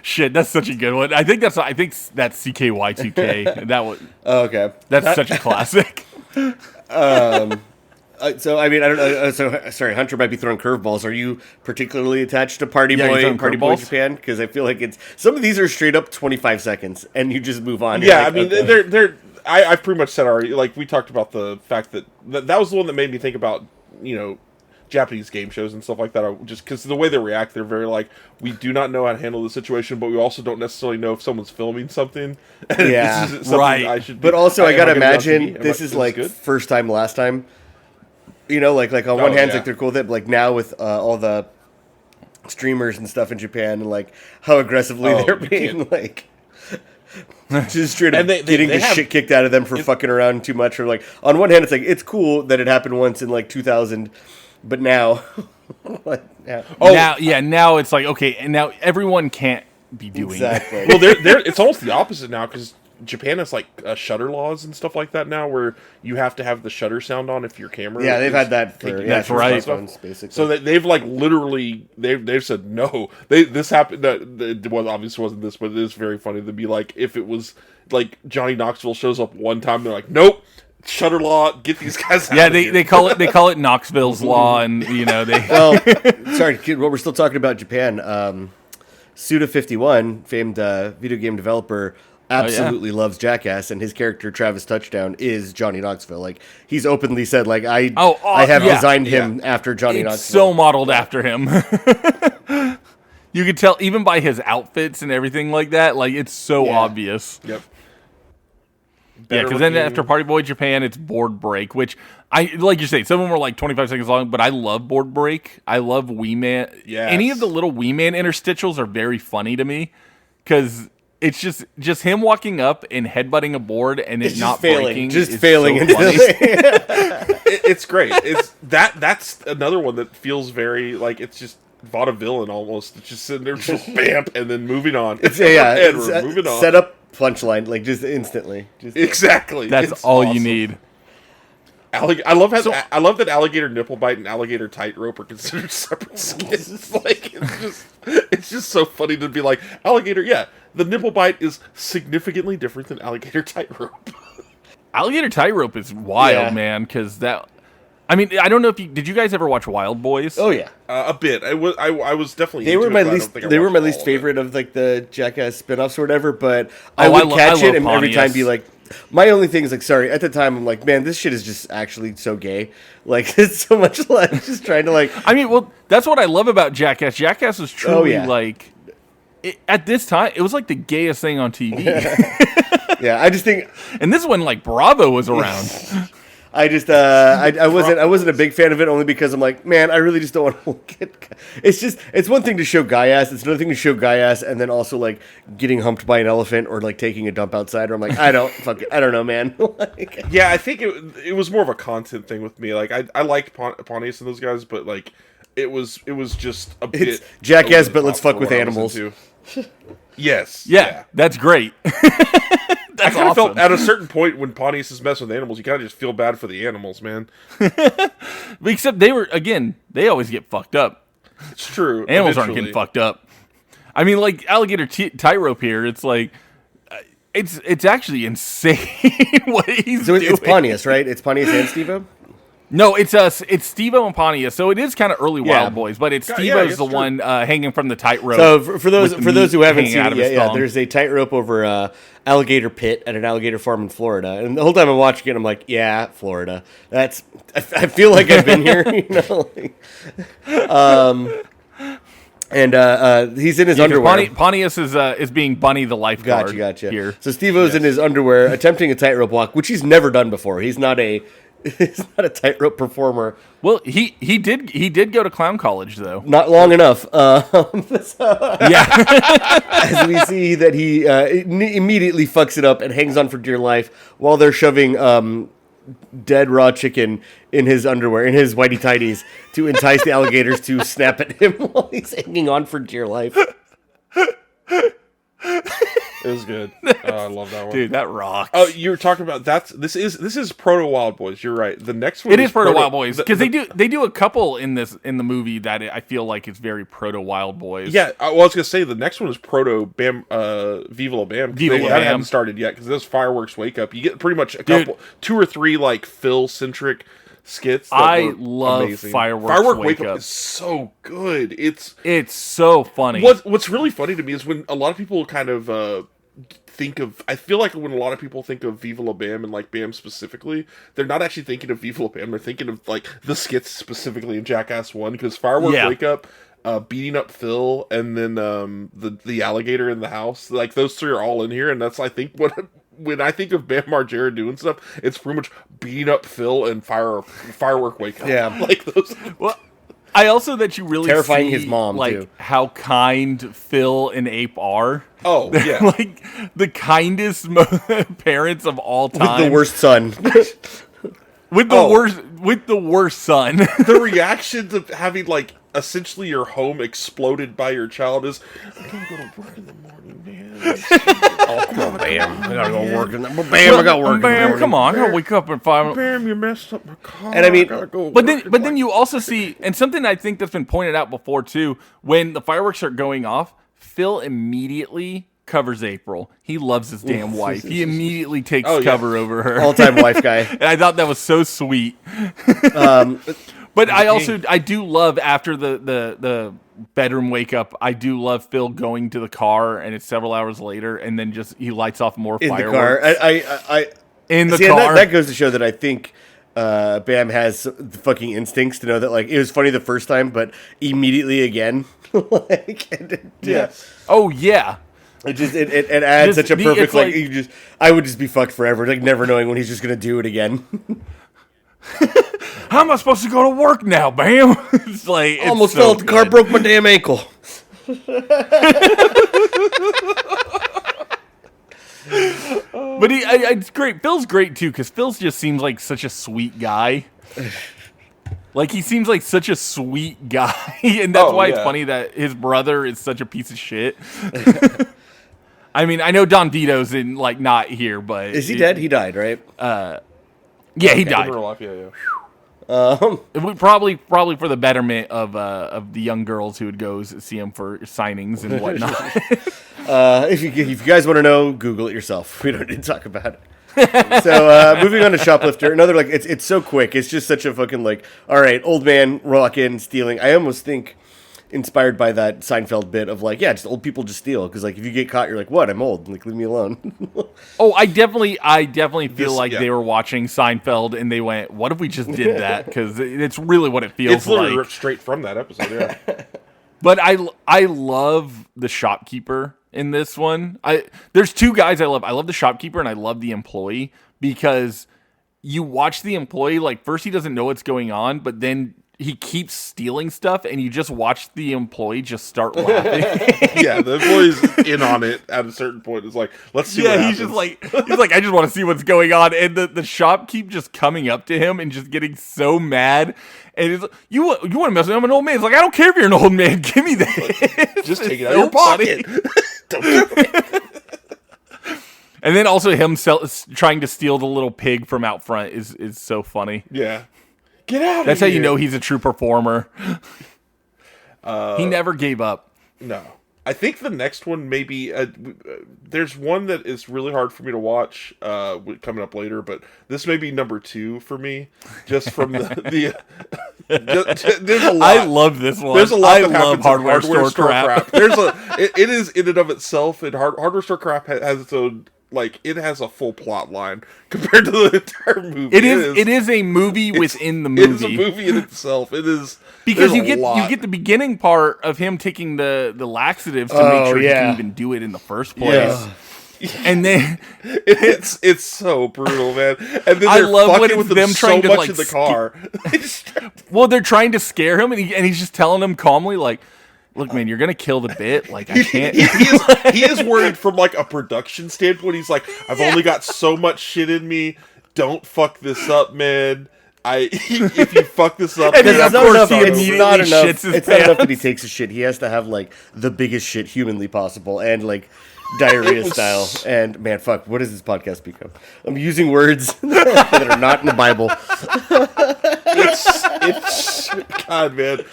Shit, that's such a good one. I think that's CKY2K. That was Oh, okay. that's such a classic. So I mean, I don't know. So sorry, Hunter might be throwing curveballs. Are you particularly attached to Party Yeah, you're Boy, throwing Party Boy curveballs? Japan? Because I feel like it's some of these are straight up 25 seconds, and you just move on. You're Yeah, like, I mean, okay. they're. I've pretty much said already. Like we talked about the fact that was the one that made me think about Japanese game shows and stuff like that. Just because the way they react, they're very like, we do not know how to handle the situation, but we also don't necessarily know if someone's filming something. And Yeah, this is something right. I should. But also, I gotta am gonna be on imagine TV? this is like good? first time, last time. Like on one hand, yeah. like they're cool with it, but like now with all the streamers and stuff in Japan, and like how aggressively they're you being can't. like just straight up And they getting the have- shit kicked out of them for fucking around too much. Or like on one hand, it's like it's cool that it happened once in like 2000, but now, like, yeah. Now it's like okay, and now everyone can't be doing that. Exactly. Well, they're it's almost the opposite now because Japan has like shutter laws and stuff like that now, where you have to have the shutter sound on if your camera. Yeah, they've is had that for taking That's for right. smartphones, basically. So they've like literally they've said no. This happened. It was obviously wasn't this, but it is very funny to be like if it was like Johnny Knoxville shows up one time, they're like nope, shutter law, get these guys out. Yeah, of here. they call it Knoxville's law, and they. Well, sorry, kid, well, we're still talking about Japan. Suda51, famed video game developer, absolutely loves Jackass, and his character Travis Touchdown is Johnny Knoxville. Like he's openly said, like I have yeah. designed him after Johnny It's Knoxville. so modeled after him. You could tell even by his outfits and everything like that. Like it's so Yeah. obvious. Yep. Yeah, Better because then looking. after Party Boy Japan, it's Board Break, which I like you say. Some of them were like 25 seconds long, but I love Board Break. I love Wee Man. Yes. Any of the little Wee Man interstitials are very funny to me because it's just him walking up and headbutting a board and it It's not just failing, breaking. just is failing. so funny. It's great. It's that's another one that feels very like it's just vaudevillain almost. It's just sitting there, just bam, and then moving on. It's, yeah, and it's, we're moving on. set up punchline like just instantly. Just, Exactly. That's It's all you awesome. need. I love that alligator nipple bite and alligator tightrope are considered separate skins. Like it's just so funny to be like alligator. Yeah, the nipple bite is significantly different than alligator tightrope. Alligator Tightrope is wild, Yeah. man. Because that, I mean, I don't know if did you guys ever watch Wild Boys? oh yeah. A bit. I was definitely. They into were it, my but I don't least. think I They were watched my all least of it. favorite of like the Jackass spinoffs or whatever. But I I would lo- catch I it love and every time Pontius. be like, my only thing is like, sorry. At the time, I'm like, man, this shit is just actually so gay. Like it's so much like just trying to like. I mean, well, that's what I love about Jackass. Jackass was truly yeah. like, at this time, it was like the gayest thing on TV. Yeah, I just think And this is when like Bravo was around. I just I wasn't a big fan of it only because I'm like, man, I really just don't want to look at. It's one thing to show guy ass, it's another thing to show guy ass, and then also like getting humped by an elephant or like taking a dump outside. Or I'm like, I don't know, man. Like, Yeah, I think it was more of a content thing with me. Like I liked Pontius and those guys, but like it was just a bit it's Jackass, over the but let's top fuck for with what I was animals. into. Yes. Yeah, that's great. I kind of felt awesome. at a certain point when Pontius is messing with animals, you kind of just feel bad for the animals, man. Except they always get fucked up. It's true. Animals aren't eventually. getting fucked up. I mean, like alligator tightrope here. It's like it's actually insane what he's So doing. it's Pontius, right? It's Pontius and Steve-O? No, it's Steve-O and Pontius. So it is kind of early Yeah. Wild Boys, but it's Yeah, I Steve-O's guess the true. one hanging from the tightrope. So for those with the who haven't meat seen hanging out it of his yet, thong. there's a tightrope over alligator pit at an alligator farm in Florida, and the whole time I'm watching it, I'm like, yeah, Florida. I feel like I've been here, you know. And he's in his underwear. Pontius is being Bunny the lifeguard. Gotcha. Here. So Steve-O's in his underwear attempting a tightrope walk, which he's never done before. He's not a tightrope performer. Well, he did go to clown college though. Not long enough. Yeah. As we see that he immediately fucks it up and hangs on for dear life while they're shoving dead raw chicken in his underwear, in his whitey tighties, to entice the alligators to snap at him while he's hanging on for dear life. It was good. Oh, I love that one. Dude, that rocks. Oh, you were talking about this is Proto Wild Boys. You're right. The next one It is Proto Wild Boys because they do a couple in the movie that I feel like it's very Proto Wild Boys. Yeah, I was gonna say the next one is Proto Bam, Viva La Bam. Viva La That Bam. hasn't started yet because those fireworks wake up. You get pretty much a couple, 2 or 3 like Phil centric skits. That I were love amazing. Fireworks Wake Up. is so good. It's so funny. What's really funny to me is when a lot of people kind of think of. I feel like when a lot of people think of Viva La Bam and like Bam specifically, they're not actually thinking of Viva La Bam. They're thinking of like the skits specifically in Jackass 1 because Fireworks Wake Up, beating up Phil, and then the alligator in the house. Like those 3 are all in here, and that's I think what. When I think of Bam Margera doing stuff, it's pretty much beating up Phil and firework wake up. Yeah. Like those. Well, I also that you really Terrifying see, his mom, like too. how kind Phil and Ape are. Oh yeah. Like the kindest parents of all time. With the worst son. With the worst son. The reactions of having like essentially your home exploded by your child is I gotta go to work in the morning, man. Oh, come on, Bam. I gotta go work in the Bam, I got work in the Bam, morning. come on, I gotta wake up at 5. Bam, you messed up my car. And I mean, gotta go But work then you also see, and something I think that's been pointed out before too, when the fireworks are going off, Phil immediately covers April. He loves his damn wife. He immediately takes Oh, yeah. cover over her. All-time wife guy. And I thought that was so sweet. But I do love after the bedroom wake up, I do love Phil going to the car and it's several hours later and then just he lights off more In the fireworks. car. I In the see, car. That goes to show that I think Bam has the fucking instincts to know that like it was funny the first time, but immediately again. Yes. Oh yeah. It adds Just such a perfect it's like- I would just be fucked forever, like never knowing when he's just gonna do it again. How am I supposed to go to work now, Bam? It's like it's Almost so fell off the car, good. broke my damn ankle. But it's great. Phil's great too because Phil just seems like such a sweet guy. Like he seems like such a sweet guy, and that's why it's yeah. funny that his brother is such a piece of shit. I mean, I know Don Vito's in like not here, but Is he dead? He died, right? Yeah, he In died. real life, yeah. Probably for the betterment of the young girls who would go see him for signings and whatnot. If you guys want to know, Google it yourself. We don't need to talk about it. So moving on to Shoplifter, another like it's so quick. It's just such a fucking like, all right, old man rock in stealing. I almost think inspired by that Seinfeld bit of like, yeah, just old people just steal because like if you get caught, you're like, what? I'm old. Like leave me alone. Oh, I definitely feel like yeah. they were watching Seinfeld and they went, "What if we just did that?" Because it's really what it feels It's literally like. ripped straight from that episode, yeah. But I love the shopkeeper in this one. There's 2 guys I love. I love the shopkeeper and I love the employee because you watch the employee, like, first he doesn't know what's going on, but then he keeps stealing stuff, and you just watch the employee just start laughing. Yeah, the employee's in on it at a certain point. It's like, let's see what happens. He's like, I just want to see what's going on. And the shopkeep just coming up to him and just getting so mad. And it's like, you want to mess with me? I'm an old man. It's like, I don't care if you're an old man. Give me that. Just take it out of your pocket. Don't do it. And then also him trying to steal the little pig from out front is so funny. Yeah. Get out of here. That's how you know he's a true performer. He never gave up. No. I think the next one maybe there's one that is really hard for me to watch coming up later, but this may be number 2 for me, just from there's a lot. I love this one. There's a lot that love happens hardware in hardware store crap. It is in and of itself, and hardware store crap has its own. Like, it has a full plot line compared to the entire movie. It is a movie within the movie. It's a movie in itself. It is because you get the beginning part of him taking the laxatives to make sure he can even do it in the first place. Yeah. And then it's so brutal, man. And then I they're love fucking with them trying so to much in the car. Well, they're trying to scare him, and he's just telling them calmly, like, look, man, you're gonna kill the bit. Like, I can't. He is worried from like a production standpoint. He's like, I've only got so much shit in me. Don't fuck this up, man. If you fuck this up, and then of course he it's not enough. shits his It's not enough that he takes a shit. He has to have like the biggest shit humanly possible, and like diarrhea style. And man, fuck, what does this podcast become? I'm using words that are not in the Bible. It's God, man.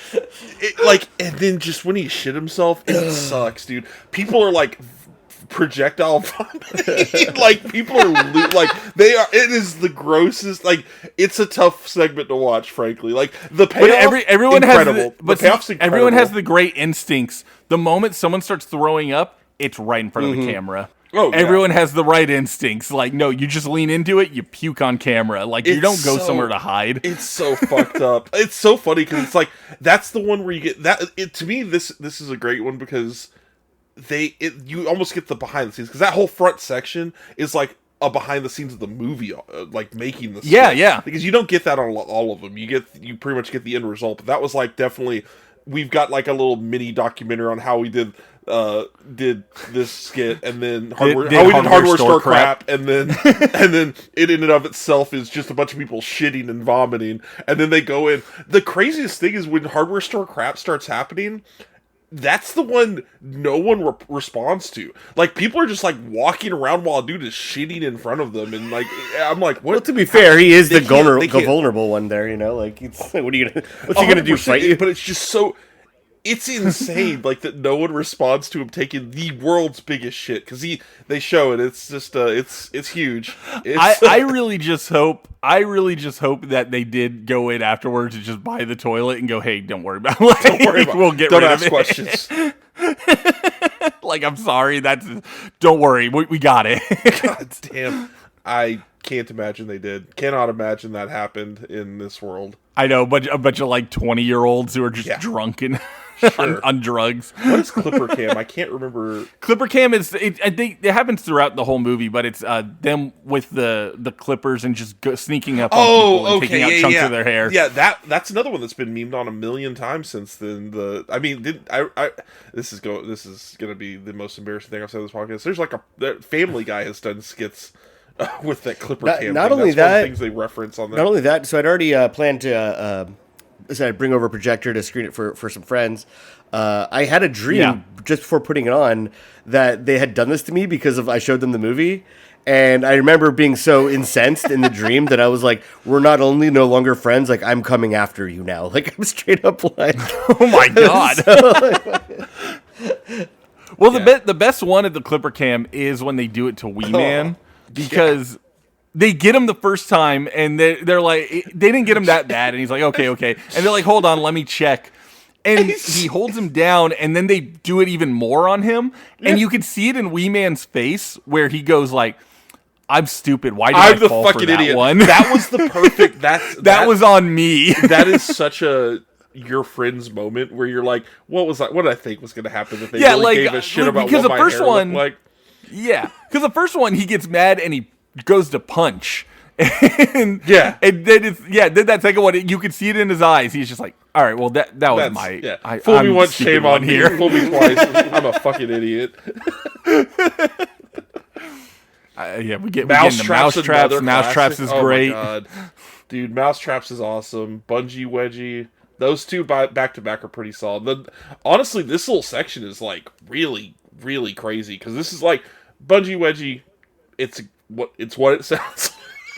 And then just when he shit himself, it sucks, dude. People are like projectile vomiting. Like, people are like, they are. It is the grossest. Like, it's a tough segment to watch, frankly. Like, the payoff, everyone incredible. has everyone has the great instincts. The moment someone starts throwing up, it's right in front of the camera. Oh, yeah. Everyone has the right instincts. Like, no, you just lean into it, you puke on camera. Like, you don't go somewhere to hide. It's so fucked up. It's so funny because it's like, that's the one where you get that. To me, this is a great one because you almost get the behind the scenes, because that whole front section is like a behind the scenes of the movie, like making the stuff. Yeah. Because you don't get that on all of them. You pretty much get the end result. But that was like definitely, we've got like a little mini documentary on how we did this skit, and then hardware store crap, and then it in and of itself is just a bunch of people shitting and vomiting, and then they go in. The craziest thing is when hardware store crap starts happening, that's the one no one responds to. Like, people are just like walking around while a dude is shitting in front of them, and like, I'm like, what? Well, to be fair, he is the vulnerable one there. You know, like, what's he gonna do? Fight you? But it's just so. It's insane, like, that no one responds to him taking the world's biggest shit, because they show it. It's just it's huge. I really just hope that they did go in afterwards and just buy the toilet and go, hey, don't worry about it. Don't worry about it. We'll get Don't rid ask of questions. Like, I'm sorry. Don't worry. We got it. God damn. I can't imagine they did. Cannot imagine that happened in this world. I know, but a bunch of like 20-year-olds who are just drunk and on drugs. What is Clipper Cam? I can't remember. Clipper Cam is, I think it happens throughout the whole movie, but it's them with the clippers and just sneaking up on people and taking out chunks of their hair. Yeah, that's another one that's been memed on a million times since then. This is gonna be the most embarrassing thing I've said on this podcast. There's like a Family Guy has done skits with that Clipper Cam. Not thing. only that's that, one of the things they reference on that. Not only that, so I'd already planned to bring over a projector to screen it for some friends. I had a dream just before putting it on that they had done this to me because I showed them the movie. And I remember being so incensed in the dream that I was like, we're not only no longer friends, like, I'm coming after you now. Like, I'm straight up like, oh my God. Well, the best one at the Clipper Cam is when they do it to Wee Man, because they get him the first time and they're like, they didn't get him that bad. And he's like, okay. And they're like, hold on, let me check. And he holds him down, and then they do it even more on him. And you can see it in Wee Man's face where he goes like, I'm stupid. Why did I fall for that idiot. one? That was the perfect. That was on me. That is such a your friend's moment where you're like, what did I think was going to happen if they really gave a shit about what my hair looked like? Yeah, because the first one he gets mad and he goes to punch, and then then that second one, you could see it in his eyes. He's just like, all right, well that was my Fool me I'm once, stupid shame one on me. Fool me twice, I'm a fucking idiot. We get into Mousetraps. Mousetraps is great. Oh my god, dude, Mousetraps is awesome. Bungee Wedgie, those two back to back are pretty solid. Honestly, this little section is like really, really crazy because this is like Bungee Wedgie. It's what it sounds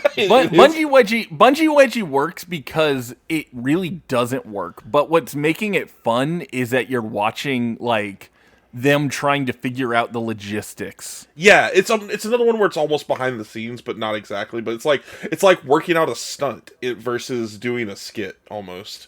like. But Bungee Wedgie works because it really doesn't work. But what's making it fun is that you're watching like them trying to figure out the logistics. Yeah, it's another one where it's almost behind the scenes, but not exactly. But it's like working out a stunt versus doing a skit almost.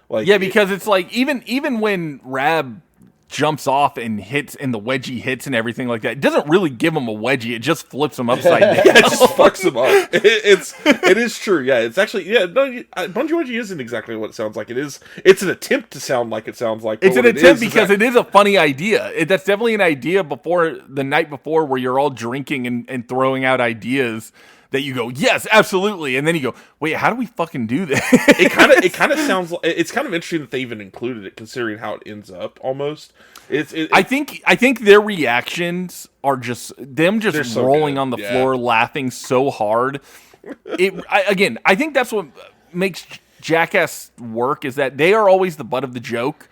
Like because it's like even when Rab jumps off and hits and the wedgie hits and everything like that, it doesn't really give him a wedgie. It just flips him upside down. Yeah, it just fucks him up. It is true. Yeah, it's actually Bungee Wedgie isn't exactly what it sounds like. It's an attempt to sound like it sounds like. It's an attempt because it is a funny idea. That's definitely an idea before the night before where you're all drinking and throwing out ideas that you go, yes, absolutely, and then you go, wait, how do we fucking do this? It kind of sounds like it's kind of interesting that they even included it, considering how it ends up. Almost, I think their reactions are just them just rolling on the floor, laughing so hard. I think that's what makes Jackass work is that they are always the butt of the joke.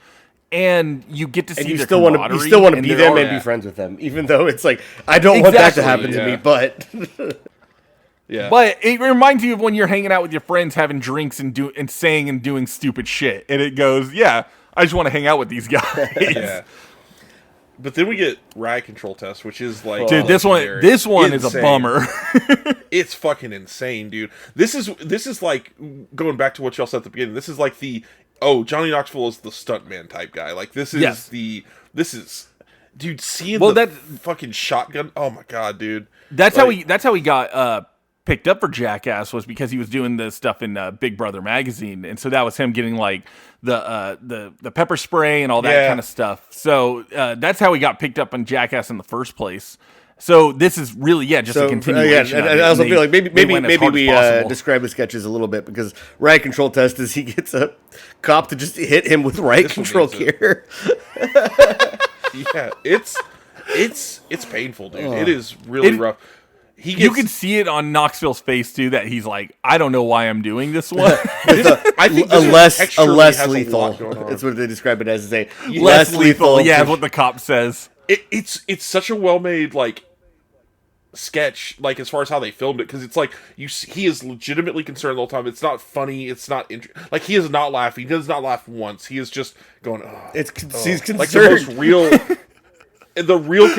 And you get to see you their still want to be them and be friends with them, even though it's like I don't want that to happen to me, but. Yeah. But it reminds you of when you're hanging out with your friends, having drinks and saying and doing stupid shit. And it goes, yeah, I just want to hang out with these guys. Yeah. But then we get Riot Control Test, which is like, dude, this one is a bummer. It's fucking insane, dude. This is like going back to what y'all said at the beginning. This is like Johnny Knoxville is the stuntman type guy. Like this is dude, seeing that fucking shotgun. Oh my god, dude. That's how he got picked up for Jackass, was because he was doing the stuff in Big Brother magazine, and so that was him getting like the pepper spray and all that kind of stuff. So that's how he got picked up on Jackass in the first place. So this is really just a continuation. And I also feel like maybe we describe the sketches a little bit, because Riot Control Test is he gets a cop to just hit him with riot control gear. Yeah, it's painful, dude. It is really rough. You can see it on Knoxville's face too that he's like, I don't know why I'm doing this one. I think a less lethal. That's what they describe it as. Less lethal. Yeah, that's what the cop says. It's such a well made like sketch, like as far as how they filmed it, because it's like he is legitimately concerned the whole time. It's not funny. It's not like he is not laughing. He does not laugh once. He is just going. He's concerned. Like the most real.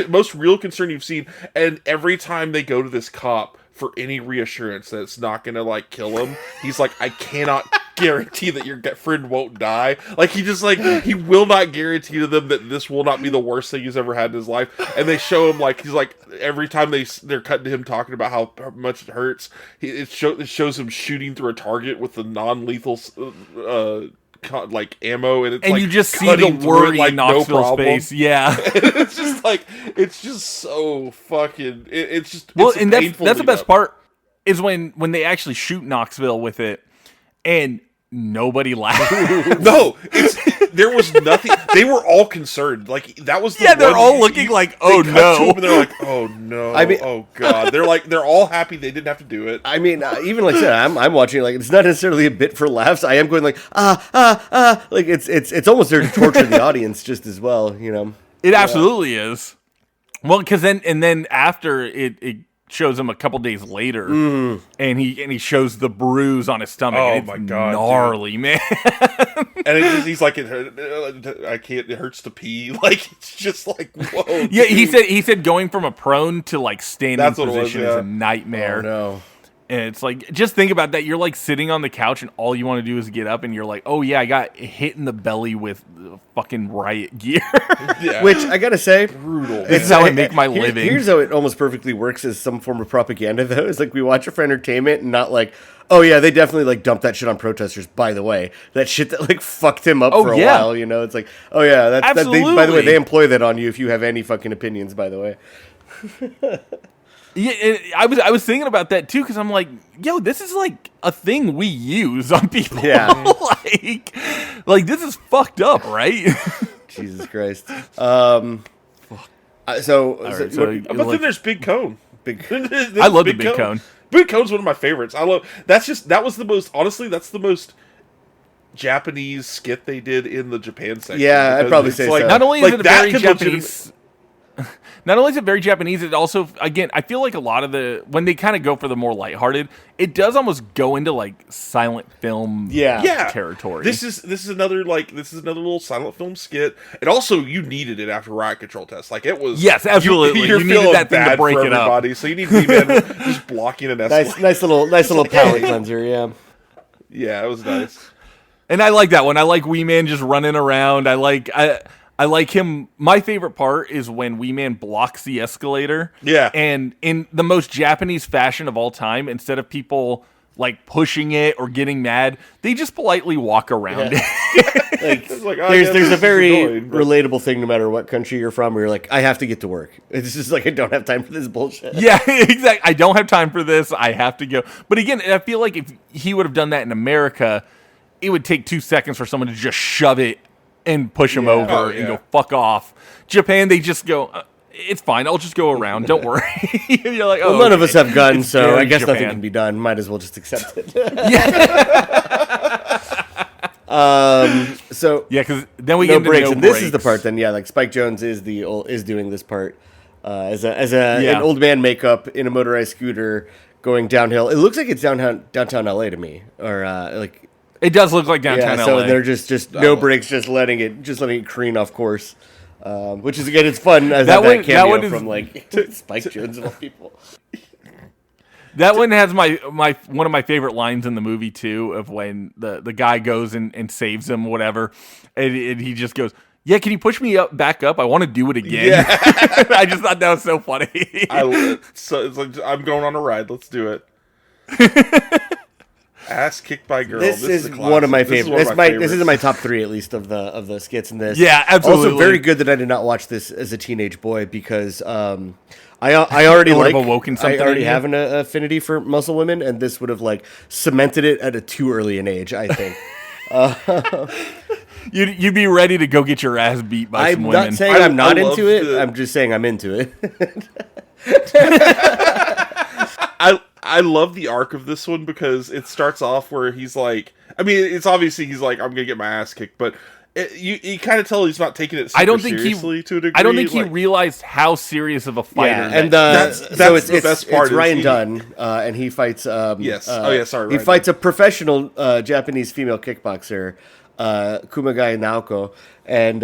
Most real concern you've seen, and every time they go to this cop for any reassurance that it's not gonna like kill him, he's like, I cannot guarantee that your friend won't die. Like he just like he will not guarantee to them that this will not be the worst thing he's ever had in his life. And they show him like he's like every time they're cutting to him talking about how much it hurts, it shows him shooting through a target with the non-lethal like ammo, and it's and like you just see the worry in Knoxville's face. Yeah. it's just so fucking it's just and that's the best part is when they actually shoot Knoxville with it and nobody laughed. No, there was nothing. They were all concerned. Like that was they're all looking like, oh no. And they're like, oh no. I mean, oh god. They're all happy they didn't have to do it. I mean, even like I said, I'm watching like it's not necessarily a bit for laughs. I am going like like it's almost there to torture the audience just as well. You know, it absolutely is. Well, because then after it shows him a couple days later, and he shows the bruise on his stomach. Oh and it's my god, gnarly, dude. Man! And he's like, I can't. It hurts to pee. Like it's just like whoa. Yeah, dude. He said going from a prone to like standing position is a nightmare. Oh no. And it's like, just think about that. You're like sitting on the couch and all you want to do is get up and you're like, oh yeah, I got hit in the belly with fucking riot gear. Yeah. Which I gotta say, brutal. This is how I make my living. Here's how it almost perfectly works as some form of propaganda though. It's like we watch it for entertainment and not like, oh yeah, they definitely like dumped that shit on protesters, by the way. That shit that like fucked him up for a while, you know? It's like, oh yeah, absolutely. By the way, they employ that on you if you have any fucking opinions, by the way. Yeah, I was thinking about that too because I'm like, yo, this is like a thing we use on people. Yeah. like this is fucked up, right? Jesus Christ. So Right, But then there's Big Cone. I love the Big Cone. Big Cone's one of my favorites. That was the most, honestly, that's the most Japanese skit they did in the Japan section. Yeah, I'd probably it's say like, so. Not only is like, it a that very could Japanese, not only is it very Japanese, it also, again, I feel like a lot of when they kind of go for the more lighthearted, it does almost go into like silent film territory. This is another little silent film skit. And also, you needed it after Riot Control Test. Like it was. Yes, absolutely. You're You needed feeling that thing to bad break for it up. everybody, so you need V-Man just blocking an escalate. nice little palate cleanser, yeah. Yeah, it was nice. And I like that one. I like Wee Man just running around. I like him. My favorite part is when Wee Man blocks the escalator. Yeah. And in the most Japanese fashion of all time, instead of people like pushing it or getting mad, they just politely walk around it. It's like, oh, There's yeah, a this very is annoying, but- relatable thing no matter what country you're from where you're like, I have to get to work. It's just like, I don't have time for this bullshit. Yeah, exactly. I don't have time for this. I have to go. But again, I feel like if he would have done that in America, it would take 2 seconds for someone to just shove it and push him over Oh, yeah. and go, fuck off. Japan, they just go, it's fine. I'll just go around. Don't worry. You're like, Well, oh, none of okay. us have guns, It's so very I guess nothing Japan. can be done. Might as well just accept it. So Yeah, because then we no get into breaks, no and this is the breaks. part. Then yeah, like Spike Jones is doing this part as Yeah. an old man makeup in a motorized scooter going downhill. It looks like it's downtown LA to me, or like It does look like downtown yeah. So LA. they're just no brakes, just letting it careen off course. Which is again, it's fun as that cameo one is- from like Spike Jones of all people. That one has my one of my favorite lines in the movie too, of when the guy goes and saves him, whatever, and he just goes, "Yeah, can you push me back up? I want to do it again." Yeah. I just thought that was so funny. So it's like, I'm going on a ride. Let's do it. Ass kicked by girl. This is a one of my classic. favorites. This favorites. is in my top 3 at least of the skits in this. Yeah, absolutely. Also, very good that I did not watch this as a teenage boy because I already would have like awoken something I already in you. have an affinity for muscle women, and this would have like cemented it at a too early an age. I think. You'd be ready to go get your ass beat by some I'm women. not saying I I'm not love into it. the- I'm just saying I'm into it. I love the arc of this one because it starts off where he's like, I mean, it's obviously he's like, I'm gonna get my ass kicked, but you kind of tell he's not taking it super I don't think seriously to a degree. I don't think he like, realized how serious of a fighter. Yeah, and That's so it's the best part It's is Ryan he- Dunn, and he fights. Yes. he Ryan fights a professional Japanese female kickboxer, Kumagai Naoko, and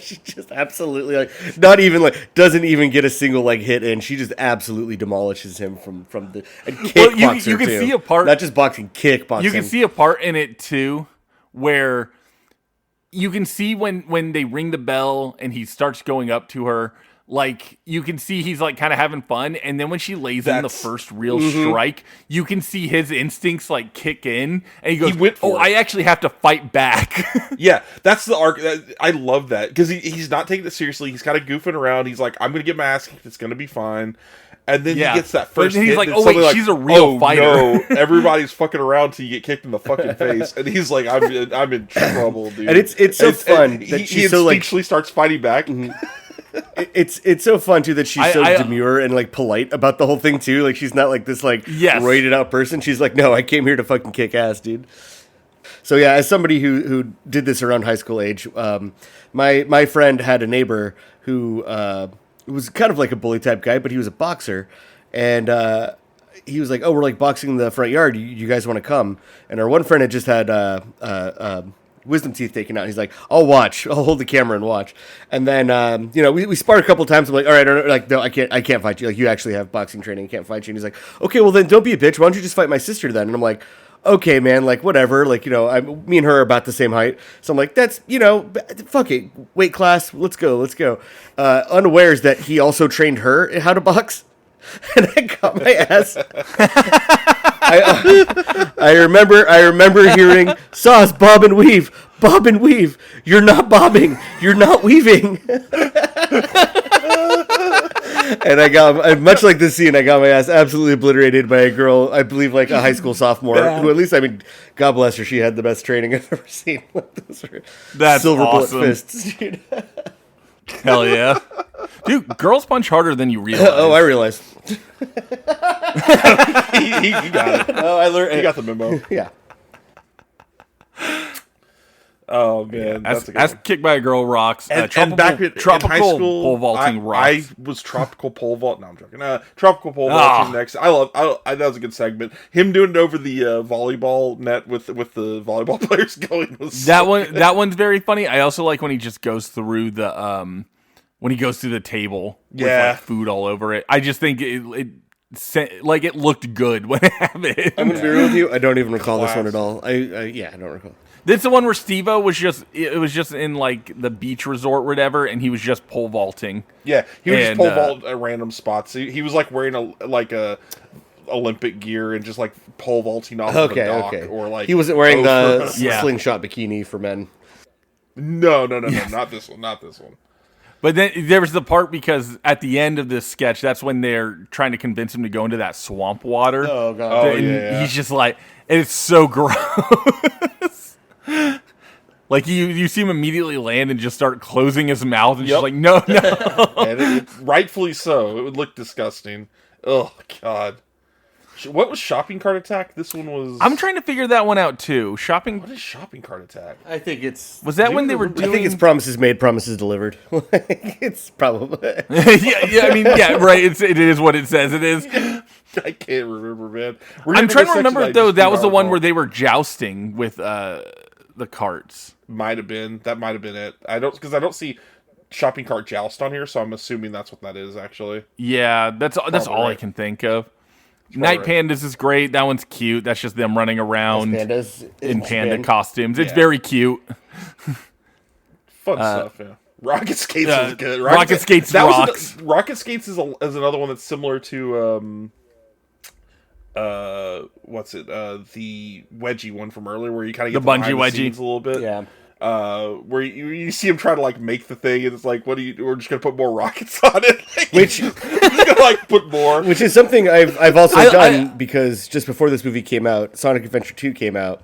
she just absolutely like not even like doesn't even get a single like hit in. She just absolutely demolishes him from the and Well, kickboxer you can too. see a part- not just boxing, kickboxing. You can see a part in it too where you can see when they ring the bell and he starts going up to her, like you can see he's like kind of having fun, and then when she lays in the That's- first real strike, you can see his instincts like kick in, and he goes, He went for "Oh, it. I actually have to fight back." Yeah, that's the arc. I love that because he's not taking it seriously. He's kind of goofing around. He's like, I'm gonna get my ass kicked. It's gonna be fine. And then Yeah. he gets that But first then he's hit, like, and "Oh, it's wait, suddenly she's a real fighter." No, everybody's fucking around till you get kicked in the fucking face, and he's like, I'm in trouble, dude. And it's so fun and that he she's so, like- instinctually starts fighting back. It's so fun too that she's so I- demure and like polite about the whole thing too. Like she's not like this like Yes. roided out person. She's like, no, I came here to fucking kick ass, dude. So yeah, as somebody who did this around high school age, my friend had a neighbor who was kind of like a bully type guy, but he was a boxer, and he was like, oh, we're like boxing in the front yard. You guys want to come? And our one friend had just had wisdom teeth taken out. He's like, I'll watch. I'll hold the camera and watch. And then, we sparred a couple times. I'm like, all right, like, no, I can't fight you. Like, you actually have boxing training. I can't fight you. And he's like, okay, well then don't be a bitch. Why don't you just fight my sister then? And I'm like, okay, man, like whatever. Like, me and her are about the same height. So I'm like, that's, fuck it. Weight class. Let's go. Unawares that he also trained her how to box. And I got my ass. I remember hearing Sauce, bob and weave. You're not bobbing. You're not weaving. And I got, much like this scene, I got my ass absolutely obliterated by a girl, I believe like a high school sophomore, who at least, I mean, God bless her, she had the best training I've ever seen. Those were That's silver awesome. bullet fists, dude. Hell yeah. Dude, girls punch harder than you realize. Oh, I realized. He got it. Oh, I learned. He got the memo. Yeah. Oh man, that's a good As one. kicked by a girl rocks. And Tropical, back in tropical high school, pole vaulting I rocks. was tropical pole vault. No, I'm joking. Tropical pole vaulting next. That was a good segment. Him doing it over the volleyball net with the volleyball players going. Was That so one, good. that one's very funny. I also like when he just goes through the when he goes through the table with Yeah. like food all over it. I just think it looked good when it happened. I'm gonna be real with you. I don't even recall this Class. one at all. I don't recall. This is the one where Steve-O was just in like the beach resort or whatever, and he was just pole vaulting. Yeah, he would just And, pole vault at random spots. He was like wearing a Olympic gear and just like pole vaulting off of a dock or like he wasn't wearing the over- Yeah. slingshot bikini for men. No, not this one, not this one. But then there was the part because at the end of this sketch, that's when they're trying to convince him to go into that swamp water. Oh god. Oh, And yeah. he's just like, it's so gross. Like you see him immediately land and just start closing his mouth and just Yep. like, no. And rightfully so. It would look disgusting. Oh god. What was shopping cart attack? This one was. I'm trying to figure that one out too. Shopping What is shopping cart attack? I think it's. was that when they were I doing? think it's promises made, promises delivered. It's probably. yeah. I mean, yeah, right. It is what it says. It is. I can't remember, man. I'm trying to remember it though. That was the one where they were jousting with the carts. Might have been. That might have been it. I don't see shopping cart joust on here, so I'm assuming that's what that is actually. Yeah, that's all I right. can think of. Night right. Pandas is great. That one's cute. That's just them running around Pandas in panda Japan. costumes. It's Yeah. very cute. Fun stuff, yeah. Rocket Skates is good. Rocket Skates that was rocks. Rocket Skates is another one that's similar to what's it? The wedgie one from earlier, where you kind of get The bungee behind the wedgie. scenes a little bit. Yeah. Where you see him try to like make the thing, and it's like, we're just gonna put more rockets on it. Which We're just gonna like put more. Which is something I've also I- done because just before this movie came out, Sonic Adventure 2 came out,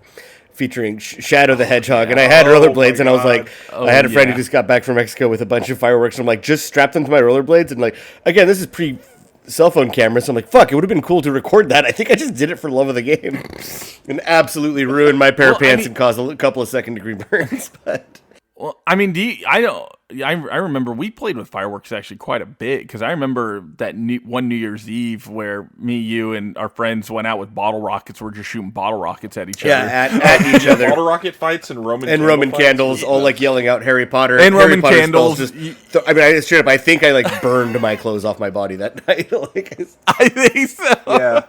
featuring Shadow the Hedgehog, and I had rollerblades, and I was like, Oh, I had a friend yeah. who just got back from Mexico with a bunch of fireworks, and I'm like, just strap them to my rollerblades, and like, again, this is pre cell phone camera, so I'm like, fuck, it would have been cool to record that. I think I just did it for love of the game, and absolutely ruined my pair of Well, I pants mean- and caused a couple of second-degree burns, but... Well, I mean, I remember we played with fireworks actually quite a bit because I remember that one New Year's Eve where me, you, and our friends went out with bottle rockets. We're just shooting bottle rockets at each other. at each other. Bottle rocket fights and Roman Candles, fights. all like yelling out Harry Potter. And Harry Roman Potter candles. spells just- I mean, I straight up, I think I like burned my clothes off my body that night. Like, I think so. Yeah,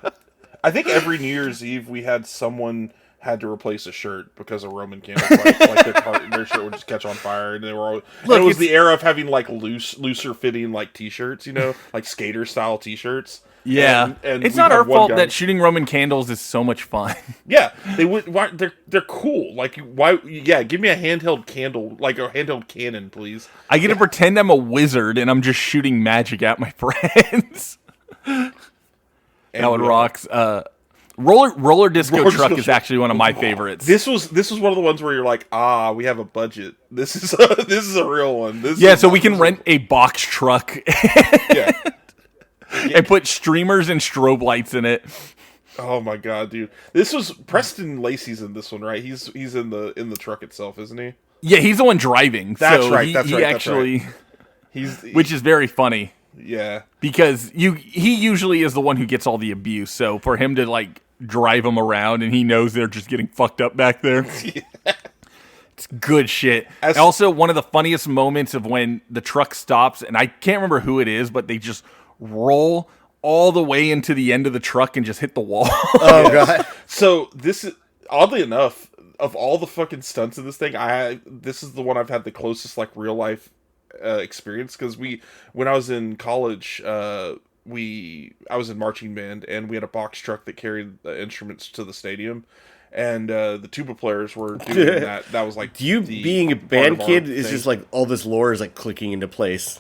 I think every New Year's Eve we had someone had to replace a shirt because of Roman candle fights. Like their shirt would just catch on fire, and they were all. And it was the era of having like looser fitting like t-shirts, like skater style t-shirts. Yeah, and it's we not had our one fault guy- that shooting Roman candles is so much fun. Yeah, they would. Why, they're cool. Like why? Yeah, give me a handheld candle, like a handheld cannon, please. I get to pretend I'm a wizard and I'm just shooting magic at my friends. That one rocks. Roller disco Roller truck disco is truck. actually one of my favorites. This was one of the ones where you're like, we have a budget. This is a real one. So we can rent a box truck Yeah. and put streamers and strobe lights in it. Oh my god, dude! This was Preston Lacey's in this one, right? He's in the truck itself, isn't he? Yeah, he's the one driving. That's so right, He, that's he right, that's actually, Which which is very funny yeah. because he usually is the one who gets all the abuse. So for him to like drive them around and he knows they're just getting fucked up back there. It's good shit. Also, one of the funniest moments of when the truck stops, and I can't remember who it is, but they just roll all the way into the end of the truck and just hit the wall. oh god, So this is oddly enough, of all the fucking stunts in this thing, this is the one I've had the closest like real life experience because when I was in college, I was in marching band and we had a box truck that carried the instruments to the stadium. and the tuba players were doing that. That was like being a part band of our kid is thing. just like all this lore is like clicking into place.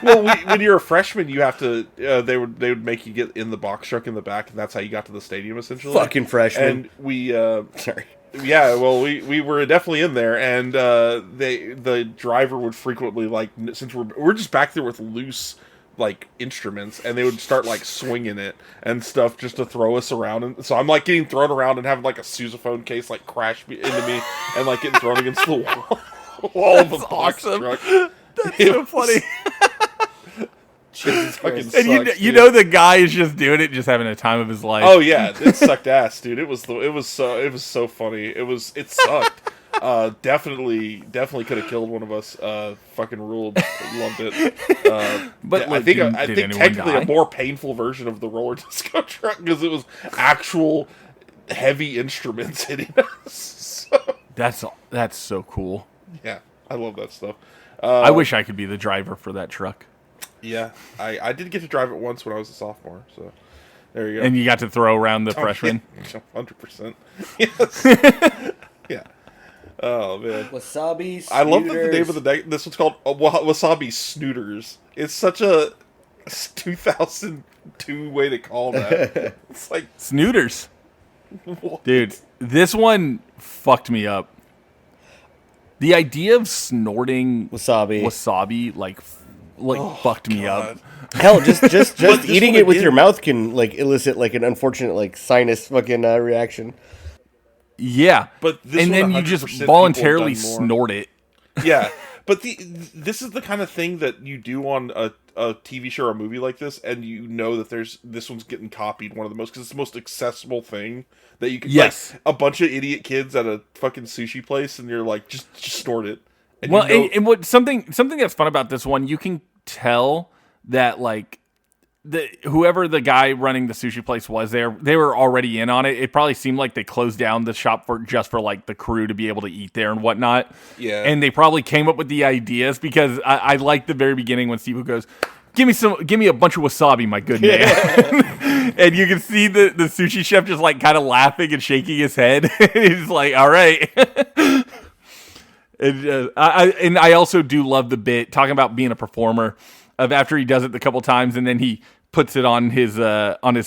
Well, when you're a freshman, you have to. They would make you get in the box truck in the back, and that's how you got to the stadium essentially. Fucking freshman. And we. Sorry. Yeah, well, we were definitely in there, and the driver would frequently like since we're just back there with loose like instruments, and they would start like swinging it and stuff just to throw us around, and so I'm like getting thrown around and having like a sousaphone case like crash into me and like getting thrown against the wall of a box truck. That's so funny. Jesus fucking And sucks, you dude. know the guy is just doing it, just having a time of his life. Oh yeah, it sucked ass, dude. It was so funny. It sucked. Definitely could have killed one of us. Fucking ruled. Loved it. But I like, think did anyone technically die? a more painful version of the roller disco truck because it was actual heavy instruments hitting us. So, That's so cool. yeah, I love that stuff. I wish I could be the driver for that truck. Yeah, I did get to drive it once when I was a sophomore. So there you go. And you got to throw around the freshman. 100%. Yes. Yeah. Oh man. Wasabi. I love that the name of this one's called Wasabi Snooters. It's such a 2002 way to call that. It's like Snooters. what? Dude, this one fucked me up. The idea of snorting wasabi. like fucked me up. Hell, just this eating one it with again- your mouth can like elicit like an unfortunate like sinus fucking reaction. Yeah. But this and one then you 100% just people have voluntarily done more. snort it. Yeah, but this is the kind of thing that you do on a TV show or a movie like this, and you know that this one's getting copied one of the most because it's the most accessible thing that you can. Yes. Like, a bunch of idiot kids at a fucking sushi place, and you're like, just snort it. And Well, you know, and what something that's fun about this one, you can tell that like whoever the guy running the sushi place was there, they were already in on it. It probably seemed like they closed down the shop for like the crew to be able to eat there and whatnot. Yeah. And they probably came up with the ideas because I like the very beginning when Steve goes, give me a bunch of wasabi, my good man. And you can see the sushi chef just like kind of laughing and shaking his head. He's like, all right. And I also do love the bit talking about being a performer of after he does it a couple times and then he puts it on his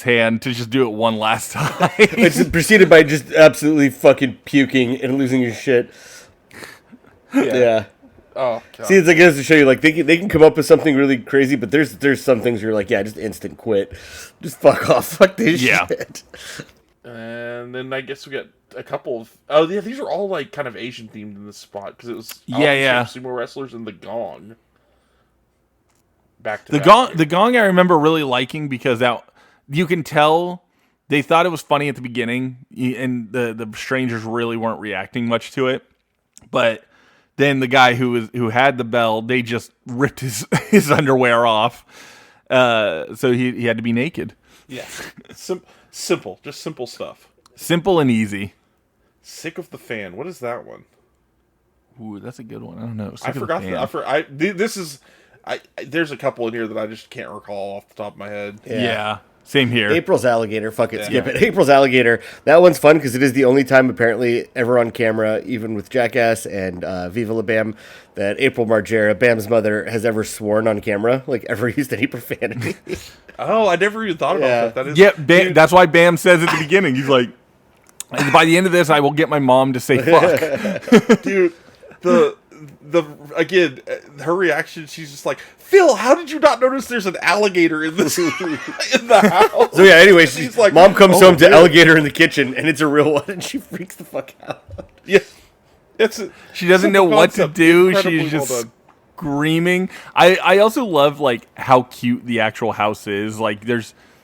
hand to just do it one last time. It's preceded by just absolutely fucking puking and losing your shit. Yeah. oh god. See, it's like it has to show you like they can come up with something really crazy, but there's some things you're like, yeah, just instant quit, just fuck off, fuck this shit. And then I guess we got a couple of these are all like kind of Asian themed in this spot because it was sumo wrestlers and the Gong. Back to The gong I remember really liking because that you can tell they thought it was funny at the beginning and the strangers really weren't reacting much to it. But then the guy who had the bell, they just ripped his underwear off. So he had to be naked. Yeah. Simple, just simple stuff. Simple and easy. Sick of the Fan. What is that one? Ooh, that's a good one. I don't know. I forgot that. There's a couple in here that I just can't recall off the top of my head. Yeah. Same here. April's Alligator, fuck it, skip it. April's Alligator. That one's fun because it is the only time apparently ever on camera, even with Jackass and Viva La Bam, that April Margera, Bam's mother, has ever sworn on camera, like ever used any profanity. Oh, I never even thought about that. That is, Yeah, that's why Bam says at the beginning, he's like, by the end of this, I will get my mom to say fuck. dude. Again, her reaction, she's just like, Phil, how did you not notice there's an alligator in this in the house? So yeah, anyway, She's like, mom comes "Oh, home to man." alligator in the kitchen, and it's a real one, and she freaks the fuck out. Yeah, She doesn't know simple what to concept, do. incredibly She's just well done. screaming. I also love like how cute the actual house is. Like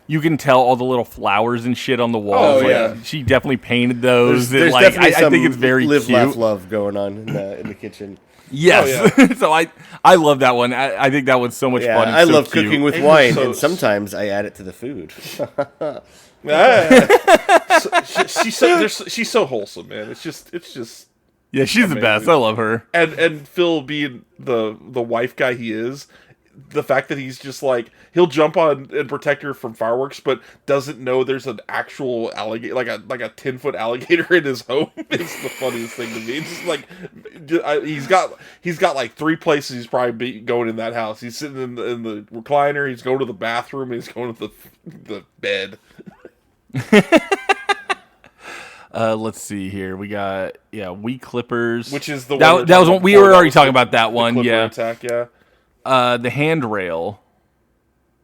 you can tell all the little flowers and shit on the walls. Oh, Like, yeah. she definitely painted those. There's and, like, definitely I some think it's very live, cute. laugh, love going on in the kitchen. Yes. Oh, So I love that one. I think that one's so much Yeah, fun. and I so love cute. cooking with And wine, so- and sometimes I add it to the food. She's so wholesome, man. It's just Yeah, she's the best. I love her. and Phil being the wife guy he is, the fact that he's just like, he'll jump on and protect her from fireworks, but doesn't know there's an actual alligator, like a 10-foot alligator in his home is the funniest thing to me. It's just like, he's got like 3 places he's probably going in that house. He's sitting in the recliner, he's going to the bathroom, and he's going to the bed. Let's see here. We got Wheat Clippers, Which is the that was one we were already talking about. That one, Clipper attack, yeah. The handrail.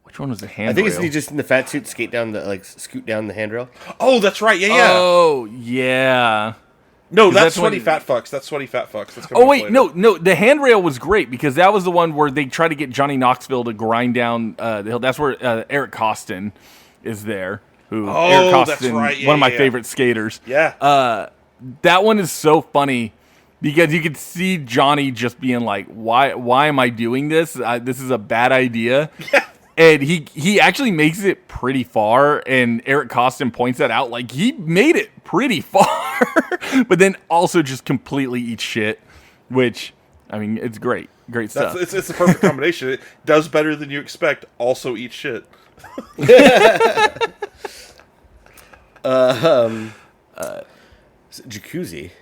Which one was the handrail? I think it's he just in the fat suit scoot down the handrail. Oh, that's right. Yeah. Oh, yeah. No, that's that's when Sweaty Fat Fucks. That's Sweaty Fat Fucks. That's Oh, wait. No. The handrail was great because that was the one where they try to get Johnny Knoxville to grind down the hill. That's where Eric Costin is there. Eric Costin, that's right. Yeah, one of my yeah. favorite skaters. Yeah. That one is so funny because you could see Johnny just being like, why am I doing this? This is a bad idea. Yeah. And he actually makes it pretty far, and Eric Costin points that out. Like, he made it pretty far, but then also just completely eats shit, which, I mean, it's great. Great stuff. It's the perfect combination. It does better than you expect, also eats shit. Jacuzzi.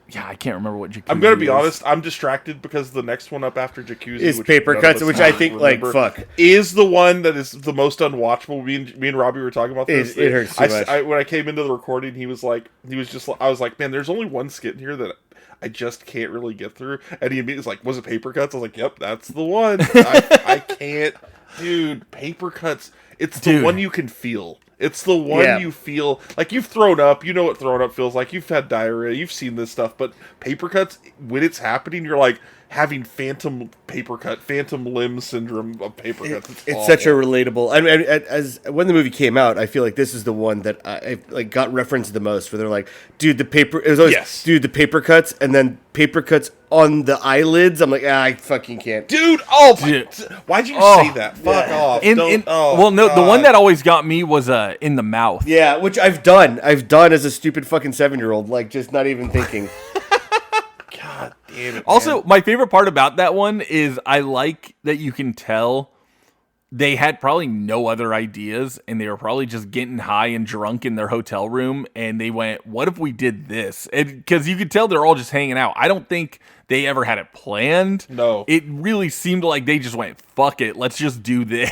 Yeah, I can't remember what Jacuzzi I'm gonna be is. honest. I'm distracted because the next one up after Jacuzzi Is which Paper none of Cuts, us which I think, remember, fuck. is the one that is the most unwatchable. Me and Robbie were talking about this. It hurts too much. When I came into the recording, I was like, man, there's only one skit in here that I just can't really get through. And he immediately was like, was it Paper Cuts? I was like, yep, that's the one. I can't, dude. Paper Cuts. It's the one you can feel. It's the one you feel like you've thrown up. You know what throwing up feels like. You've had diarrhea. You've seen this stuff. But Paper Cuts, when it's happening, you're like having phantom limb syndrome of Paper Cuts. It's such a relatable. I mean, as when the movie came out, I feel like this is the one that I like got referenced the most. Where they're like, "Dude, the paper." It was always, "Dude, the Paper Cuts," and then Paper Cuts on the eyelids. I'm like, I fucking can't, dude. Oh, why'd you say that? Fuck off. The one that always got me was in the mouth. Yeah, which I've done as a stupid fucking 7-year-old, like just not even thinking. God damn it. Also, man. my favorite part about that one is I like that you can tell they had probably no other ideas and they were probably just getting high and drunk in their hotel room and they went, what if we did this? Because you could tell they're all just hanging out. I don't think they ever had it planned. No. It really seemed like they just went, fuck it, let's just do this.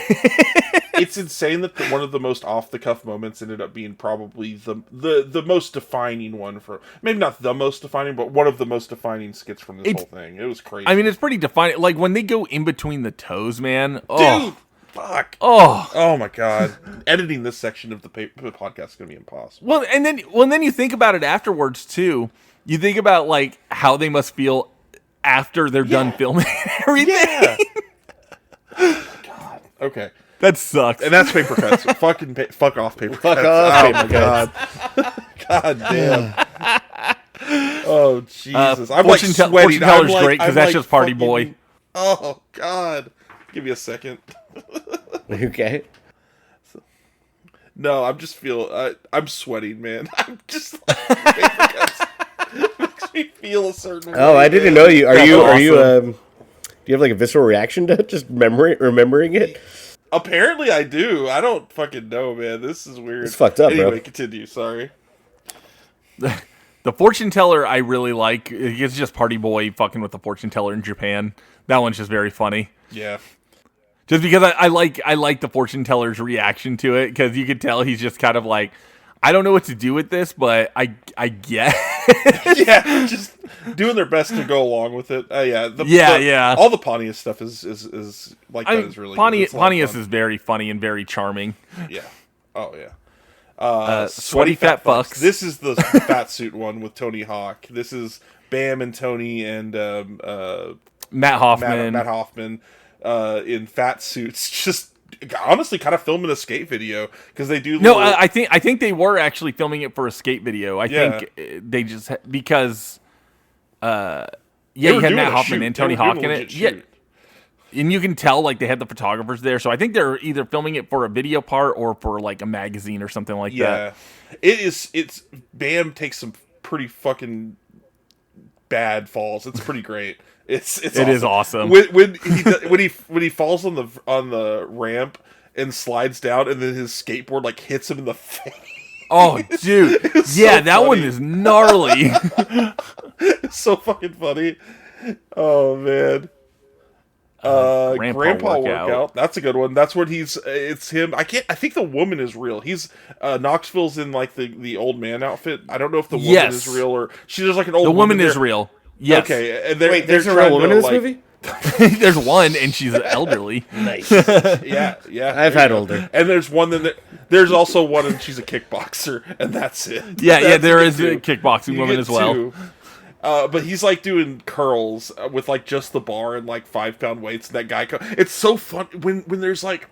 It's insane that one of the most off-the-cuff moments ended up being probably the most defining one for... Maybe not the most defining, but one of the most defining skits from this whole thing. It was crazy. I mean, it's pretty defining. Like, when they go in between the toes, man. Dude! Fuck. Oh my god. Editing this section of the podcast is going to be impossible. Well, and then you think about it afterwards, too. You think about, like, how they must feel after they're done filming everything. Yeah. God. Okay. That sucks. And that's Paper Cuts. Fuck off, Paper Cuts. Off, oh, my God. God damn. Oh, Jesus. I'm like Fortune sweating. teller's great because that's just Party Boy. Oh, God. Give me a second. Okay. No, I'm just I'm sweating, man. I'm just like, Paper Cuts makes me feel a certain way. Oh, I didn't know you. Are That's you awesome. do you have like a visceral reaction to just remembering it? Apparently I do. I don't fucking know, man. This is weird. It's fucked up, anyway, bro. Continue. Sorry. The fortune teller I really like. It's just Party Boy fucking with the fortune teller in Japan. That one's just very funny. Yeah. Just because I like the fortune teller's reaction to it because you could tell he's just kind of like, I don't know what to do with this, but I get. Yeah, just doing their best to go along with it. Yeah. All the Pontius stuff is like that is really good. Pontius is very funny and very charming. Yeah. Oh yeah. Sweaty Fat Fucks. This is the fat suit one with Tony Hawk. This is Bam and Tony and Matt Hoffman. Matt Hoffman in fat suits, just honestly kind of filming a skate video because they do. I think they were actually filming it for a skate video. I think they just because you had Matt Hoffman and Tony Hawk in it. Yeah. And you can tell, like, they had the photographers there. So I think they're either filming it for a video part or for, like, a magazine or something like that. Yeah. It's Bam takes some pretty fucking bad falls. It's pretty great. It is awesome. When he falls on the ramp and slides down, and then his skateboard like hits him in the face. Oh, dude. Yeah, that one is gnarly. It's so fucking funny. Oh, man. Grandpa workout. That's a good one. That's what it's him. I think the woman is real. He's Knoxville's in like the old man outfit. I don't know if the woman is real or there's like an old The woman there. is real. Yes. Okay. And Wait, there's a real woman in this movie? There's one, and she's elderly. Nice. Yeah. I've had older. And there's one there's also one, and she's a kickboxer, and that's it. Yeah, there is a kickboxing woman as well. Two. But he's like doing curls with like just the bar and like 5-pound weights. And that guy, it's so fun when there's like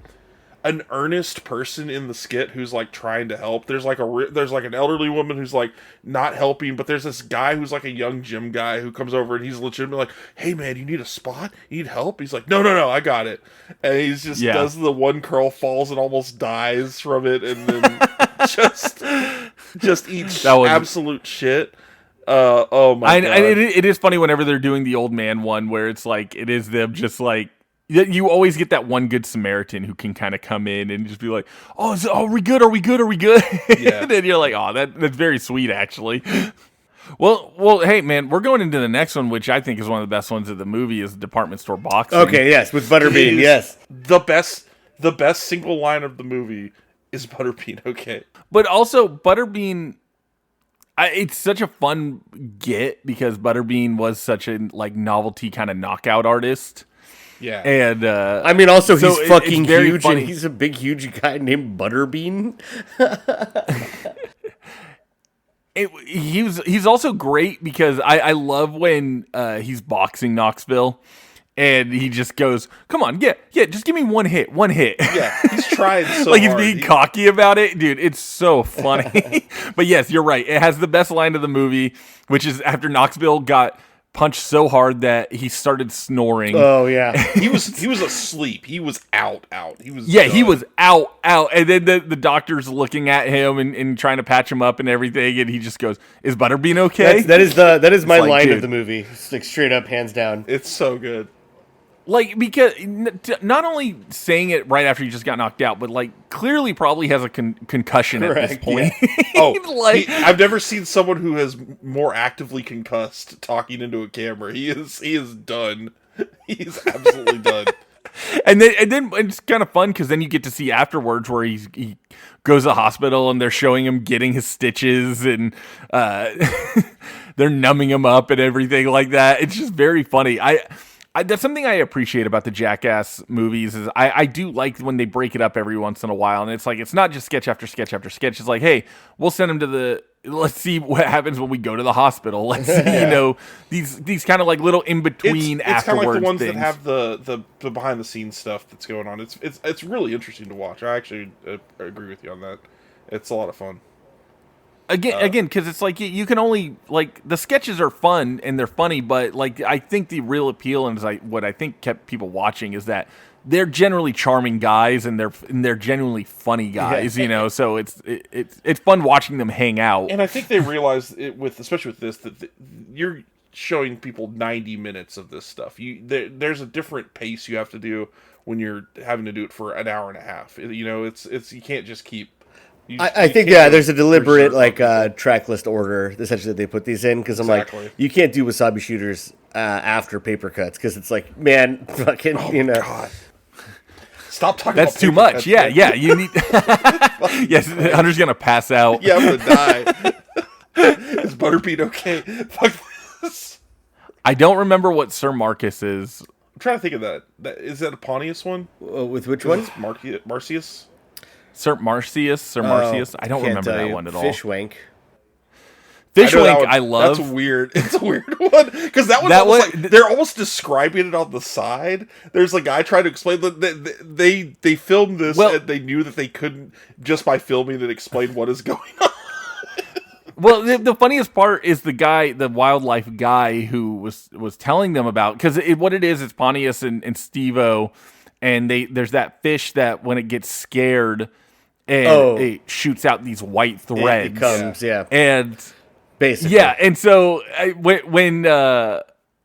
an earnest person in the skit who's like trying to help. There's like an elderly woman who's like not helping, but there's this guy who's like a young gym guy who comes over and he's legitimately like, "Hey man, you need a spot? You need help?" He's like, No, I got it. And he's just does the one curl, falls and almost dies from it, and then just eats absolute shit. Oh my god! It is funny whenever they're doing the old man one, where it's like it is them just like you always get that one good Samaritan who can kind of come in and just be like, are we good? Are we good? Are we good? Yeah. And then you're like, oh, that's very sweet actually. Well, hey man, we're going into the next one, which I think is one of the best ones of the movie, is department store boxing. Okay, yes, with Butterbean, yes. The best single line of the movie is Butterbean. Okay, but also Butterbean. It's such a fun get because Butterbean was such a like novelty kind of knockout artist. Yeah, and I mean, also he's fucking huge, funny. And he's a big, huge guy named Butterbean. He's also great because I love when he's boxing Knoxville. And he just goes, "Come on, yeah, just give me one hit." Yeah, he's trying so like he's hard. being cocky about it, dude. It's so funny. But yes, you're right. It has the best line of the movie, which is after Knoxville got punched so hard that he started snoring. Oh yeah, he was asleep. He was out. He was he was out. And then the doctor's looking at him and trying to patch him up and everything, and he just goes, "Is Butterbean okay?" That is my line of the movie. It's like straight up, hands down. It's so good. Like, because not only saying it right after you just got knocked out, but like clearly probably has a concussion at this point. Yeah. I've never seen someone who has more actively concussed talking into a camera. He is done. He's absolutely done. And then it's kind of fun because then you get to see afterwards where he goes to the hospital and they're showing him getting his stitches and they're numbing him up and everything like that. It's just very funny. That's something I appreciate about the Jackass movies is I do like when they break it up every once in a while, and it's like it's not just sketch after sketch after sketch. It's like, hey, we'll send him to let's see what happens when we go to the hospital. Let's see, these kind of like little in between it's kind of like the ones things. that have the behind the scenes stuff that's going on. It's really interesting to watch. I actually agree with you on that. It's a lot of fun. Again, because it's like you can only like the sketches are fun and they're funny, but like I think the real appeal and what I think kept people watching is that they're generally charming guys and they're genuinely funny guys, you know. So it's fun watching them hang out. And I think they realize especially with this that you're showing people 90 minutes of this stuff. There's a different pace you have to do when you're having to do it for an hour and a half. You know, it's you can't just keep. I think there's a deliberate track list order essentially that they put these in because I'm like, you can't do wasabi shooters after paper cuts because it's like, man, fucking God. Stop talking. That's about too much. cuts, Yeah, man. yeah. You need. Yes, Hunter's gonna pass out. Yeah, I'm gonna die. Is Butterbean okay? Fuck this. I don't remember what Sir Marcus is. I'm trying to think of that. Is that a Pontius one? With which one? Marcius. Sir Marcius. I don't remember that one at all. Fishwank. Fishwank, I love. That's weird. It's a weird one because that one's they're almost describing it on the side. There's a guy trying to explain that they filmed this and they knew that they couldn't just by filming it explain what is going on. Well, the funniest part is the wildlife guy who was telling them about because what it is Pontius and Steve-O, and there's that fish that when it gets scared and it shoots out these white threads. It comes, yeah. And basically. Yeah, and so when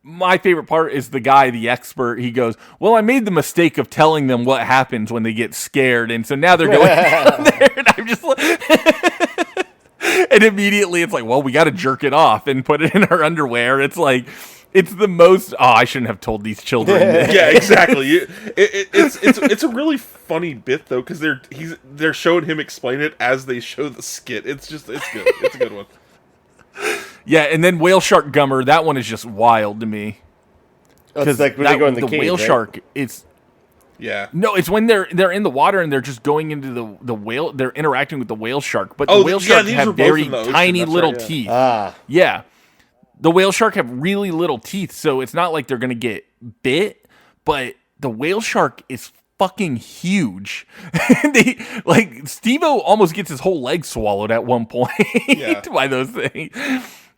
my favorite part is the guy, the expert. He goes, "Well, I made the mistake of telling them what happens when they get scared, and so now they're going down there." And I'm just like, and immediately it's like, "Well, we got to jerk it off and put it in our underwear." It's like, it's the most. Oh, I shouldn't have told these children. Yeah, exactly. It's a really funny bit though, because they're showing him explain it as they show the skit. It's good. It's a good one. Yeah, and then whale shark gummer. That one is just wild to me. Because like when they go in the cage, whale right? shark. It's Yeah. no, it's when they're in the water and they're just going into the whale. They're interacting with the whale shark, but the whale shark these were have both very in the ocean, tiny that's little right, yeah. teeth. Ah, Yeah, the whale shark have really little teeth, so it's not like they're gonna get bit. But the whale shark is fucking huge. Steve-O almost gets his whole leg swallowed at one point by those things.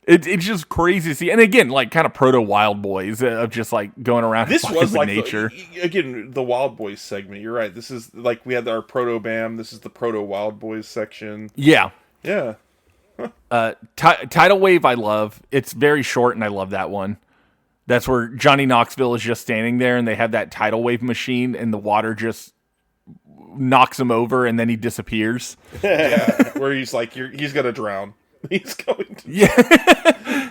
It's just crazy to see. And again, like kind of proto Wild Boys of just like going around This fucking was with like nature. the Wild Boys segment. You're right. This is like we had our proto Bam. This is the proto Wild Boys section. Yeah. Yeah. Tidal Wave I love. It's very short and I love that one. That's where Johnny Knoxville is just standing there and they have that tidal wave machine and the water just knocks him over and then he disappears. Yeah. Where he's like, he's gonna drown. He's going to. Yeah.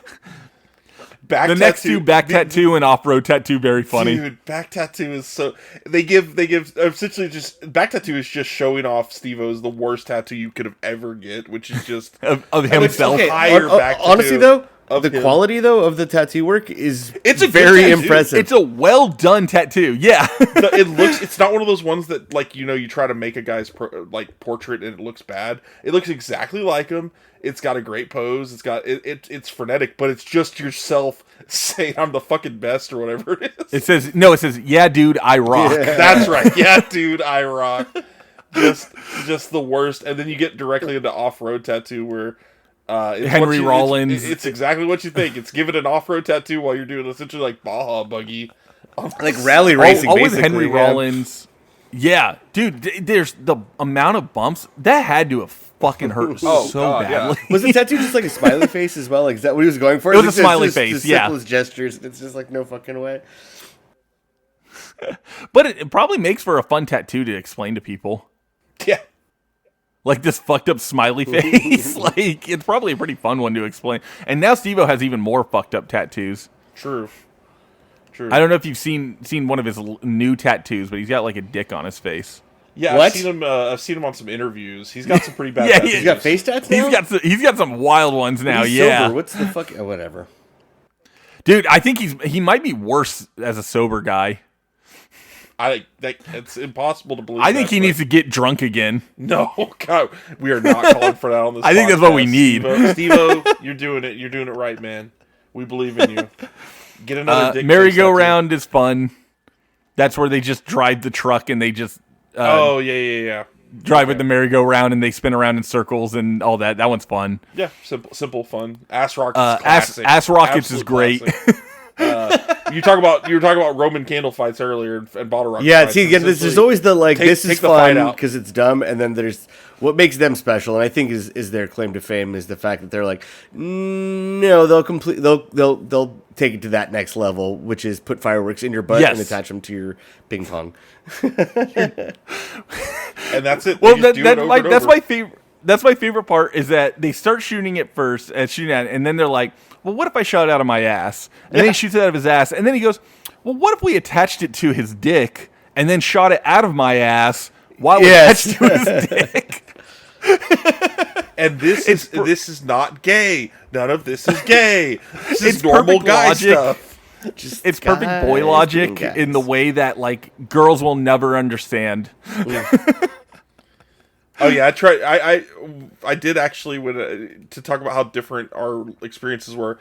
The next two, back tattoo and off-road tattoo, very funny. Dude, back tattoo is so... They give essentially just... Back tattoo is just showing off Steve-O's the worst tattoo you could have ever get, which is just... of himself. okay. Higher back tattoo Honestly, though, the him. quality though of the tattoo work is It's a good very tattoo. impressive. It's a well done tattoo. Yeah. It looks... It's not one of those ones that, like, you try to make a guy's portrait and it looks bad. It looks exactly like him. It's got a great pose. It's frenetic, but it's just yourself saying I'm the fucking best or whatever it is. It says, yeah, dude, I rock. Yeah. That's right. Yeah, dude, I rock. Just the worst. And then you get directly into off-road tattoo where Henry Rollins. It's exactly what you think. It's giving an off-road tattoo while you're doing essentially like Baja Buggy. like rally racing, All with basically. Henry Rollins. Yeah, dude, there's the amount of bumps that had to have fucking hurt so God, yeah. badly. Was the tattoo just like a smiley face as well? Like, is that what he was going for? It was Like, a smiley just face, the yeah. simplest gestures. It's just like no fucking way. But it probably makes for a fun tattoo to explain to people. Yeah. Like this fucked up smiley face. Like, it's probably a pretty fun one to explain. And now Steve-O has even more fucked up tattoos. True. I don't know if you've seen one of his new tattoos, but he's got like a dick on his face. Yeah, What? I've seen him on some interviews. He's got some pretty bad Yeah, tattoos. He's got face tats now? He's got some wild ones now. He's Yeah, sober. What's the fuck? Oh, whatever. dude, I think he might be worse as a sober guy. It's impossible to believe. I think he needs to get drunk again. No, God, we are not calling for that on this. I think that's what we need. Steve-O, you're doing it. You're doing it right, man. We believe in you. Get another dick merry-go-round is fun. That's where they just drive the truck and they just yeah. drive with the merry-go-round and they spin around in circles and all that. That one's fun. Yeah, simple fun. Ass Rockets is classic. Ass Rockets is Absolute great. classic. You were talking about Roman candle fights earlier and bottle rocket. Yeah, fights. see, again, there's always the like, this is take the fight fun out. because it's dumb, and then there's what makes them special, and I think is their claim to fame is the fact that they're like, no, they'll take it to that next level, which is put fireworks in your butt Yes. and attach them to your ping pong. And that's it. Well, They just do it over and that's over. my favorite. That's my favorite part is that they start shooting it first and shooting at it, and then they're like, well, what if I shot it out of my ass? And then he shoots it out of his ass, and then he goes, well, what if we attached it to his dick and then shot it out of my ass while we Yes. attached to his dick? And this is not gay. None of this is gay. This is It's normal perfect guy logic. stuff. It's perfect boy Guys logic being in the guys. way that like girls will never understand. Oh yeah, I did actually when to talk about how different our experiences were.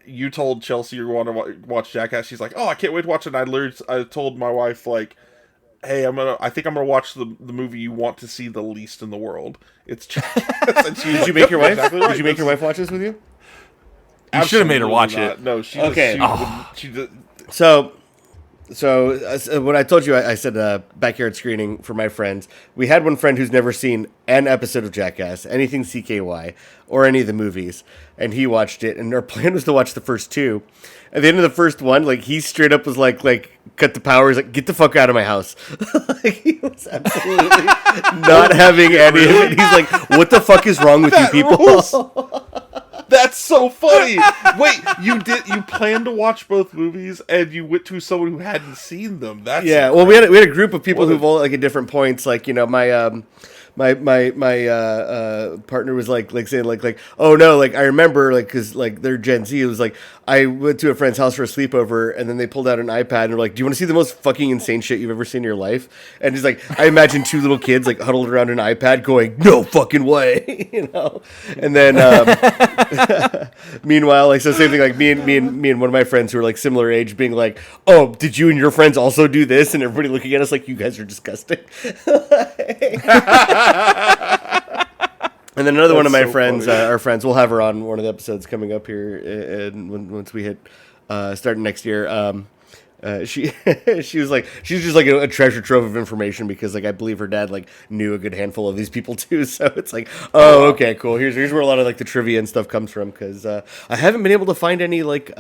You told Chelsea you want to watch Jackass. She's like, oh, I can't wait to watch it. And I told my wife like, hey, I think I'm gonna watch the movie you want to see the least in the world. It's Jackass. And Did you make your wife? Exactly right. Did you make your wife watch this with you? You should have made her watch Absolutely it. not. No, she Okay. she did. So when I told you, I said backyard screening for my friends. We had one friend who's never seen an episode of Jackass, anything CKY, or any of the movies, and he watched it. And our plan was to watch the first two. At the end of the first one, like he straight up was like cut the power. He's like, get the fuck out of my house. Like, he was absolutely not having any of it. He's like, what the fuck is wrong with you people? That's so funny. Wait, you planned to watch both movies and you went to someone who hadn't seen them. That's Well, we had a group of people who've all like at different points. Like, you know, my partner was like saying like oh no, like I remember like because like they're Gen Z. It was like I went to a friend's house for a sleepover and then they pulled out an iPad and were like, do you want to see the most fucking insane shit you've ever seen in your life? And he's like, I imagine two little kids like huddled around an iPad going, no fucking way, you know. And then meanwhile, like so same thing, like me and one of my friends who are like similar age being like, oh, did you and your friends also do this? And everybody looking at us like, you guys are disgusting. And then another one of my friends, our friends, we'll have her on one of the episodes coming up here, and once we hit starting next year. She was like, she's just like a treasure trove of information because like I believe her dad like knew a good handful of these people too. So it's like, oh, okay, cool. Here's where a lot of like the trivia and stuff comes from because I haven't been able to find any like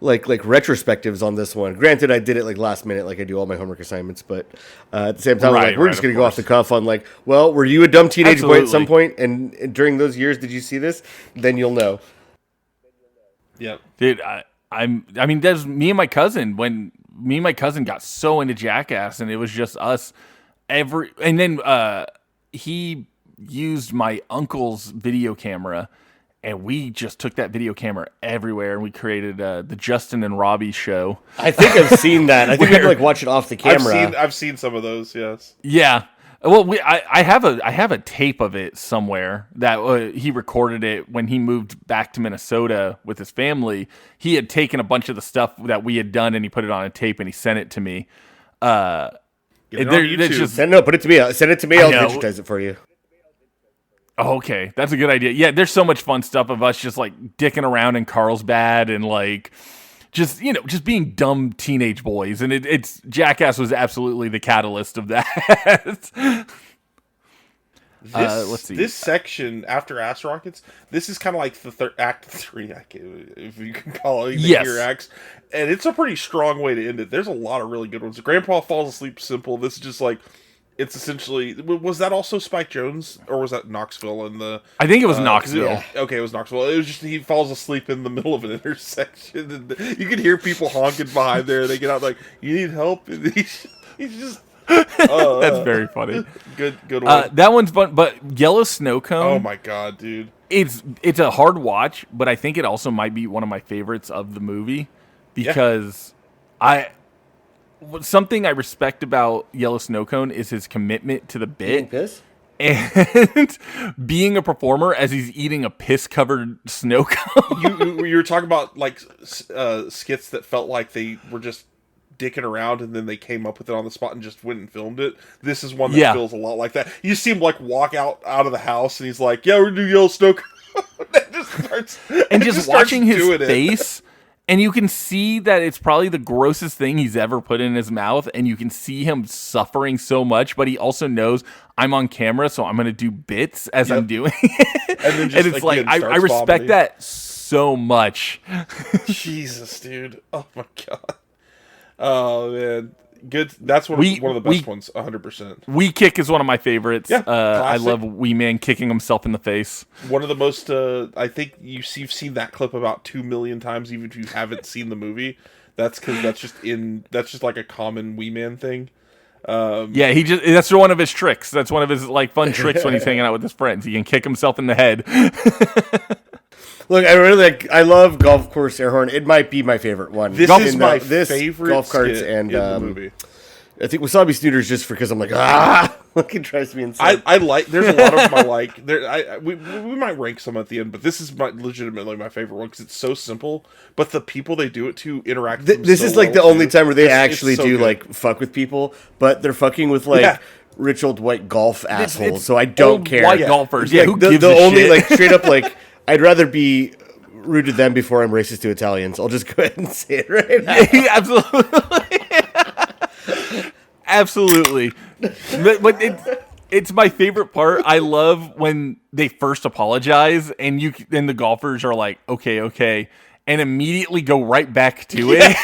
retrospectives on this one. Granted, I did it like last minute, like I do all my homework assignments, but at the same time, we're just gonna go off the cuff on like, well, were you a dumb teenage boy at some point? And during those years, did you see this? Then you'll know. Yep, dude. I mean, there's me and my cousin. When me and my cousin got so into Jackass, and it was just us. And then he used my uncle's video camera. And we just took that video camera everywhere, and we created the Justin and Robbie show. I think I've seen that. I think I can like watch it off the camera. I've seen some of those. Yes. Yeah. Well, I have a tape of it somewhere that he recorded it when he moved back to Minnesota with his family. He had taken a bunch of the stuff that we had done, and he put it on a tape, and he sent it to me. Get it on YouTube. Put it to me. Send it to me. I'll digitize it for you. Oh, okay, that's a good idea. Yeah, there's so much fun stuff of us just like dicking around in Carlsbad and like just being dumb teenage boys, and it's Jackass was absolutely the catalyst of that. Let's see. This section after Ass Rockets, this is kind of like the Act 3, if you can call it your acts, and it's a pretty strong way to end it. There's a lot of really good ones. Grandpa Falls Asleep, simple. This is just like. It's essentially... Was that also Spike Jonze? Or was that Knoxville in the... I think it was Knoxville. Yeah. Okay, it was Knoxville. It was just he falls asleep in the middle of an intersection. And you can hear people honking behind there. They get out like, you need help? And he's just... That's very funny. Good one. That one's fun. But Yellow Snow Cone... Oh my god, dude. It's a hard watch, but I think it also might be one of my favorites of the movie. Because something I respect about Yellow Snow Cone is his commitment to the bit. Piss? And being a performer as he's eating a piss-covered snow cone. You were talking about like skits that felt like they were just dicking around and then they came up with it on the spot and just went and filmed it. This is one that feels a lot like that. You see him like walk out of the house and he's like, yeah, we're gonna do Yellow Snow Cone. just watching his face. And you can see that it's probably the grossest thing he's ever put in his mouth, and you can see him suffering so much, but he also knows I'm on camera, so I'm going to do bits as I'm doing it. And it's like, I respect that so much. Jesus, dude. Oh, my God. Oh, man. Good. That's one of the best ones, 100%. Wee Kick is one of my favorites. Yeah, I love Wee Man kicking himself in the face. One of the most, I think you've seen that clip about 2 million times, even if you haven't seen the movie. That's because that's just like a common Wee Man thing. That's one of his tricks. That's one of his like fun tricks when he's hanging out with his friends. He can kick himself in the head. Look, I love Golf Course Air Horn. It might be my favorite one. This is my favorite golf carts and in the movie. I think Wasabi Snooters just because I'm like, look, it drives me insane. I like. There's a lot of them I like. We might rank some at the end, but this is legitimately my favorite one because it's so simple. But the people they do it to interact. This is like the only time where they actually do like fuck with people, but they're fucking with like. Rich old white golf assholes, so I don't care. White golfers, who gives the a only shit? like straight up like I'd rather be rude to them before I'm racist to Italians. I'll just go ahead and say it right now. Yeah, absolutely. But it's my favorite part. I love when they first apologize and the golfers are like, okay, and immediately go right back to it.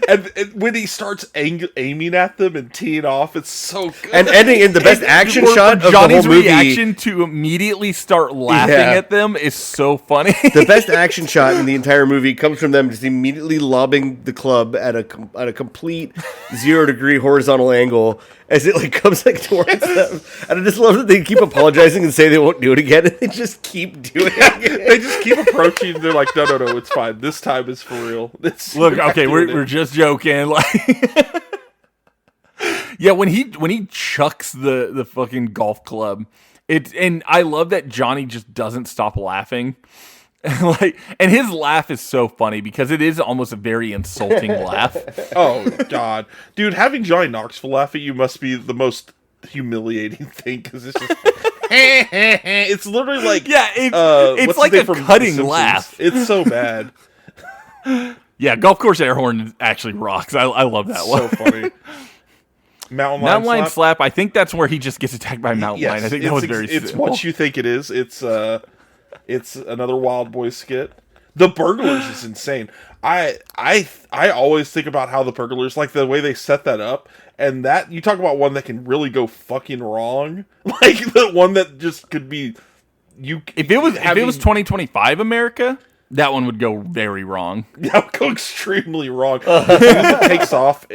and when he starts aiming at them and teeing off, it's so good. And ending in the best action For shot of Johnny's the whole movie. reaction to immediately start laughing at them is so funny. The best action shot in the entire movie comes from them just immediately lobbing the club at a complete 0-degree horizontal angle as it like comes like towards them. And I just love that they keep apologizing and say they won't do it again, and they just keep doing it. They just keep approaching. They're like, no, it's fine. This time is for real. Look, okay, we're just joking. Like, yeah, when he chucks the fucking golf club, and I love that Johnny just doesn't stop laughing. And his laugh is so funny because it is almost a very insulting laugh. Oh God, dude, having Johnny Knoxville laugh at you must be the most humiliating thing because it's just it's literally like it's like a cutting laugh. It's so bad. Yeah, golf course air horn actually rocks. I love that one. So funny. Mountain lion slap. I think that's where he just gets attacked by a mountain lion. I think that was very. It's simple. what you think it is. It's another Wild Boy skit. The Burglars is insane. I always think about how the Burglars, like the way they set that up, and that you talk about one that can really go fucking wrong, like the one that just could be If it was 2025 America, that one would go very wrong. Yeah, it would go extremely wrong. It takes off.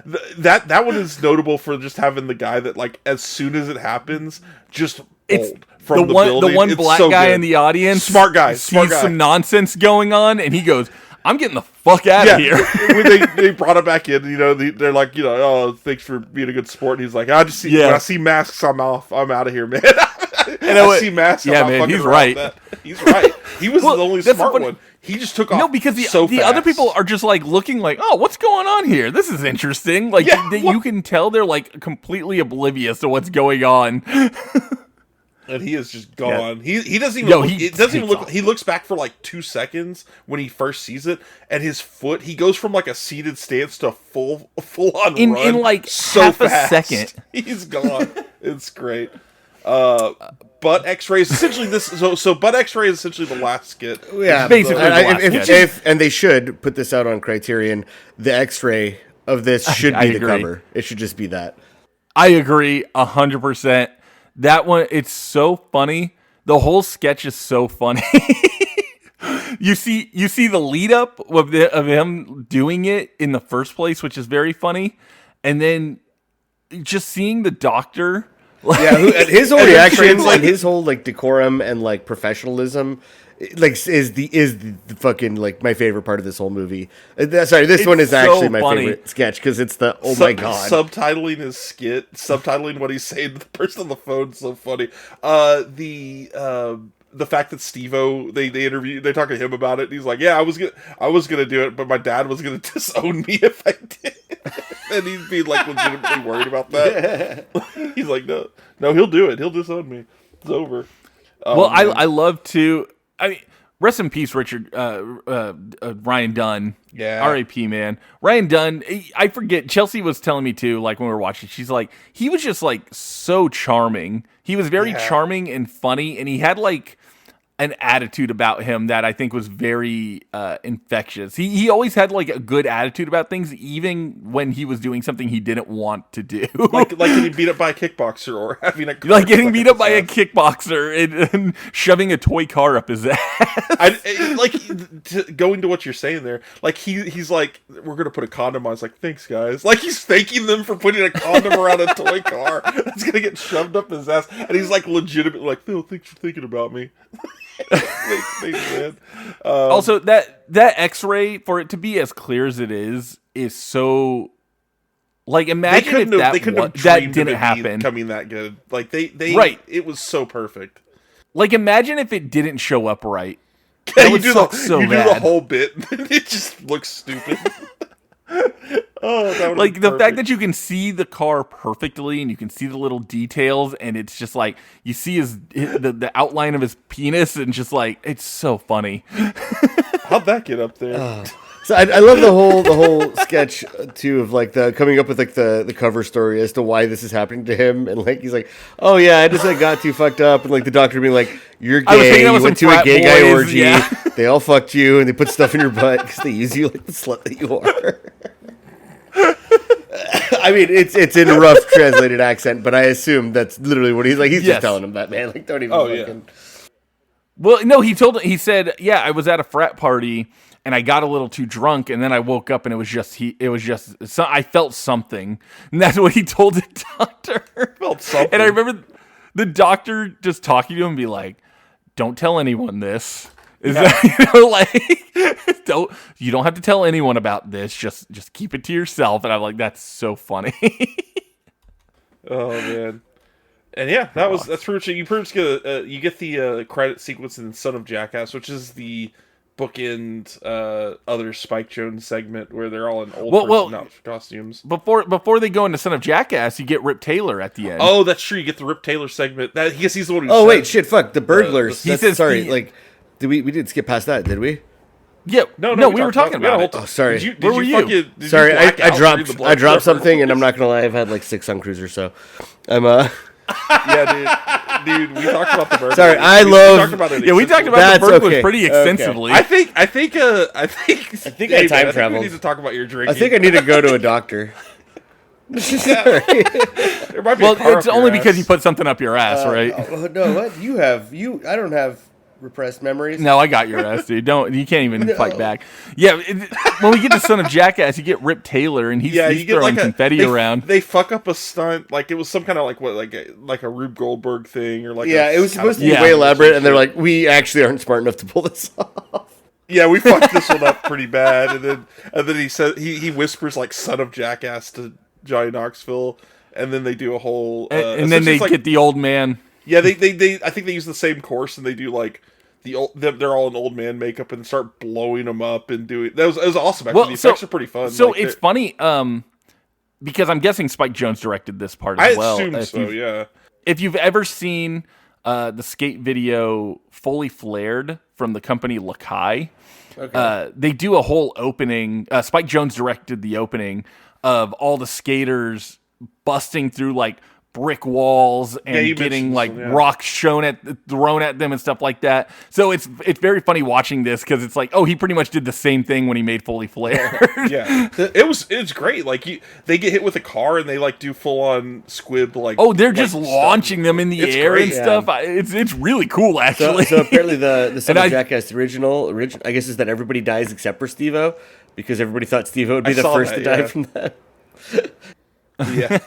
That one is notable for just having the guy that like as soon as it happens, just bold. From the one black guy in the audience, smart guy, sees some nonsense going on, and he goes, "I'm getting the fuck out of here." When they brought him back in, they're like, oh, thanks for being a good sport. And he's like, when I see masks, I'm off. I'm out of here, man. I see masks. Yeah, man, he's right. He's right. He was the only smart one. He just took off. No, because the other people are just like looking like, oh, what's going on here? This is interesting. Like you can tell they're like completely oblivious to what's going on. And he is just gone. Yeah. He doesn't even. It doesn't even look. Off. He looks back for like 2 seconds when he first sees it, and his foot. He goes from like a seated stance to a full on run in like so half fast. a second. He's gone. It's great. Butt X-ray is essentially this. So butt X-ray is essentially the last skit. Yeah, basically. And they should put this out on Criterion. The X-ray of this should be the cover. It should just be that. I agree 100%. That one, it's so funny. The whole sketch is so funny. You see the lead up of him doing it in the first place, which is very funny, and then just seeing the doctor. His whole reactions and his whole like decorum and like professionalism, like is the fucking like my favorite part of this whole movie. Sorry, this one is actually my favorite sketch because it's the my god subtitling his skit, subtitling what he's saying to the person on the phone is so funny. The fact that Steve-O, they talk to him about it, and he's like, yeah, I was gonna do it, but my dad was gonna disown me if I did. And he'd be like legitimately worried about that. He's like, no, he'll do it. He'll disown me. It's over. I love to. I mean, rest in peace, Richard. Ryan Dunn. Yeah. R.A.P. Man. Ryan Dunn. I forget. Chelsea was telling me too. Like when we were watching, she's like, he was just like so charming. He was very charming and funny, and he had like an attitude about him that I think was very infectious. He always had like a good attitude about things, even when he was doing something he didn't want to do. like getting beat up by a kickboxer or having a car like getting beat up by a kickboxer and shoving a toy car up his ass. Going to what you're saying there, like he's like, we're gonna put a condom on. It's like, thanks guys. Like he's thanking them for putting a condom around a toy car that's gonna get shoved up his ass, and he's like legitimately like, Phil, thanks for thinking about me. Thanks, man. Also, that X-ray, for it to be as clear as it is so. Like, imagine if that didn't happen. Coming that good, like they right. It was so perfect. Like, imagine if it didn't show up right. You do the whole bit. It just looks stupid. Oh, that would Like the fact that you can see the car perfectly and you can see the little details, and it's just like you see the outline of his penis, and just like it's so funny. how'd that get up there? So I love the whole sketch too of like the coming up with like the cover story as to why this is happening to him, and like he's like, oh yeah, I just like got too fucked up, and like the doctor being like, you're gay, you went to a gay guy orgy, they all fucked you, and they put stuff in your butt because they use you like the slut that you are. I mean, it's in a rough translated accent, but I assume that's literally what he's like. He's just telling him that, man. Like, don't even. Yeah. Well, no, he said, yeah, I was at a frat party and I got a little too drunk, and then I woke up and I felt something, and that's what he told the doctor. Felt something. And I remember the doctor just talking to him and be like, "Don't tell anyone this." Is that you don't have to tell anyone about this. Just keep it to yourself. And I'm like, that's so funny. Oh man, and yeah, that's pretty much it. You pretty much get you get the credit sequence in Son of Jackass, which is the bookend other Spike Jones segment where they're all in old costumes. Before they go into Son of Jackass, you get Rip Taylor at the end. Oh, that's true. You get the Rip Taylor segment. That I guess he's the one who. Oh wait, shit, fuck the burglars. He says like. We didn't skip past that, did we? Yeah, no, we were talking about it. Oh, sorry. Where were you? Sorry, I dropped something, and I'm not gonna lie, I've had like 6 Sun Cruisers, so I'm Yeah, dude, we talked about the burglars. Sorry, we talked about the burglars pretty extensively. I think I time traveled. We need to talk about your drinking. I think I need to go to a doctor. There might be it's only because you put something up your ass, right? No, what I don't have repressed memories. No, I got your ass, dude. You can't even fight back. Yeah, when we get to Son of Jackass, you get Rip Taylor, and he's throwing confetti around. They fuck up a stunt, like it was some kind of like a Rube Goldberg thing, or like it was supposed to be way elaborate, and they're like, we actually aren't smart enough to pull this off. Yeah, we fucked this one up pretty bad, and then he said he whispers like "Son of Jackass" to Johnny Knoxville, and then they do a whole and then they get the old man. Yeah, they I think they use the same course, and they do like they're all in old man makeup and start blowing them up and doing it was awesome. Actually, the effects are pretty fun. So it's funny because I'm guessing Spike Jonze directed this part as well. I assume so. Yeah. If you've ever seen the skate video Fully Flared from the company Lakai, they do a whole opening. Spike Jonze directed the opening of all the skaters busting through like brick walls and getting like rocks thrown at them and stuff like that. So it's very funny watching this because it's like, oh, he pretty much did the same thing when he made Fully Flared. Yeah, it's great. Like they get hit with a car and they like do full on squib like. Oh, they're just launching them in the air and stuff. It's really cool actually. So apparently the Son of Jackass original I guess is that everybody dies except for Steve-O because everybody thought Steve-O would be the first to die from that. Yeah.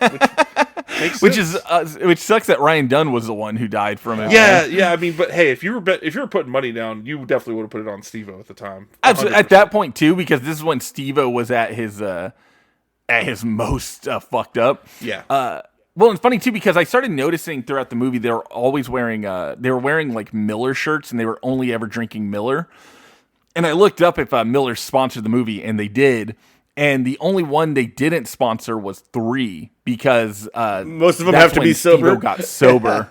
Which sucks that Ryan Dunn was the one who died from it. Yeah. I mean, but hey, if you were putting money down, you definitely would have put it on Steve-O at the time. Absolutely, at that point too, because this is when Steve-O was at his most fucked up. Yeah. Well, it's funny too because I started noticing throughout the movie they were always wearing like Miller shirts, and they were only ever drinking Miller. And I looked up if Miller sponsored the movie, and they did. And the only one they didn't sponsor was 3 because most of them have to be sober. Steve-O got sober.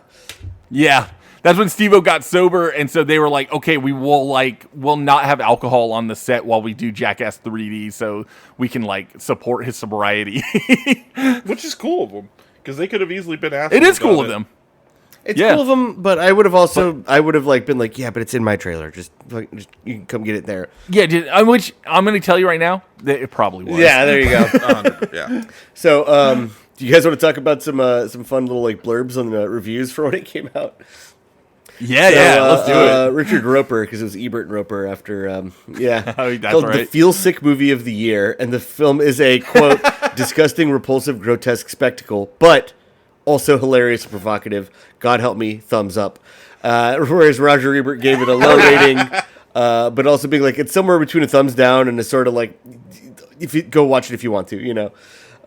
Yeah, that's when Steve-O got sober, and so they were like, "Okay, we'll not have alcohol on the set while we do Jackass 3D, so we can like support his sobriety." Which is cool of them because they could have easily been asked. It is cool of them. It's cool of them, but I would have like been like, yeah, but it's in my trailer. Just you can come get it there. Yeah, which I'm going to tell you right now that it probably was. Yeah, there you go. Yeah. So, do you guys want to talk about some fun little like blurbs on the reviews for when it came out? Yeah, let's do it. Richard Roper, because it was Ebert and Roper after, that's called right. The Feel Sick Movie of the Year, and the film is a quote disgusting, repulsive, grotesque spectacle, but also hilarious and provocative. God help me, thumbs up. Whereas Roger Ebert gave it a low rating, but also being like, it's somewhere between a thumbs down and a sort of like, if you go watch it if you want to, you know.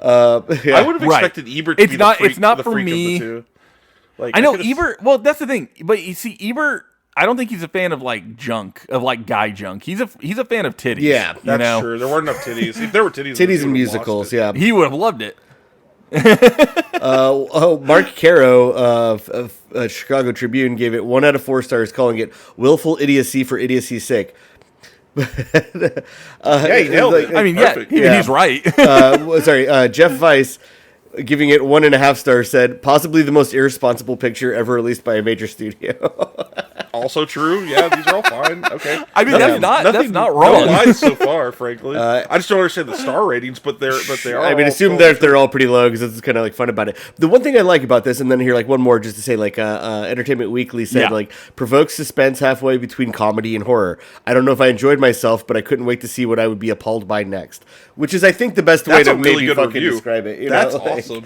I would have expected Ebert to be the freak it's not the for freak me. of the two. Like, I know Ebert. Well, that's the thing. But you see, Ebert I don't think he's a fan of like junk, of like guy junk. He's a fan of titties. Yeah, That's true. There weren't enough titties. If there were titties, Titties we and would've musicals, lost it. yeah. He would have loved it. Mark Caro of Chicago Tribune gave it 1 out of 4 stars, calling it willful idiocy for idiocy's sake. Yeah, he nailed it. I mean, Perfect. he's right. Jeff Weiss, giving it 1.5 stars, said possibly the most irresponsible picture ever released by a major studio. Also true. Yeah, these are all fine. Okay. I mean, that's not No wrong. lies so far, frankly. I just don't understand the star ratings, but they are. I mean, assume that they're all pretty low because it's kind of like fun about it. The one thing I like about this, and then here like one more just to say, like Entertainment Weekly said, like provokes suspense halfway between comedy and horror. I don't know if I enjoyed myself, but I couldn't wait to see what I would be appalled by next. Which is, I think, the best way That's to a really maybe good fucking review. describe it. That's like, awesome.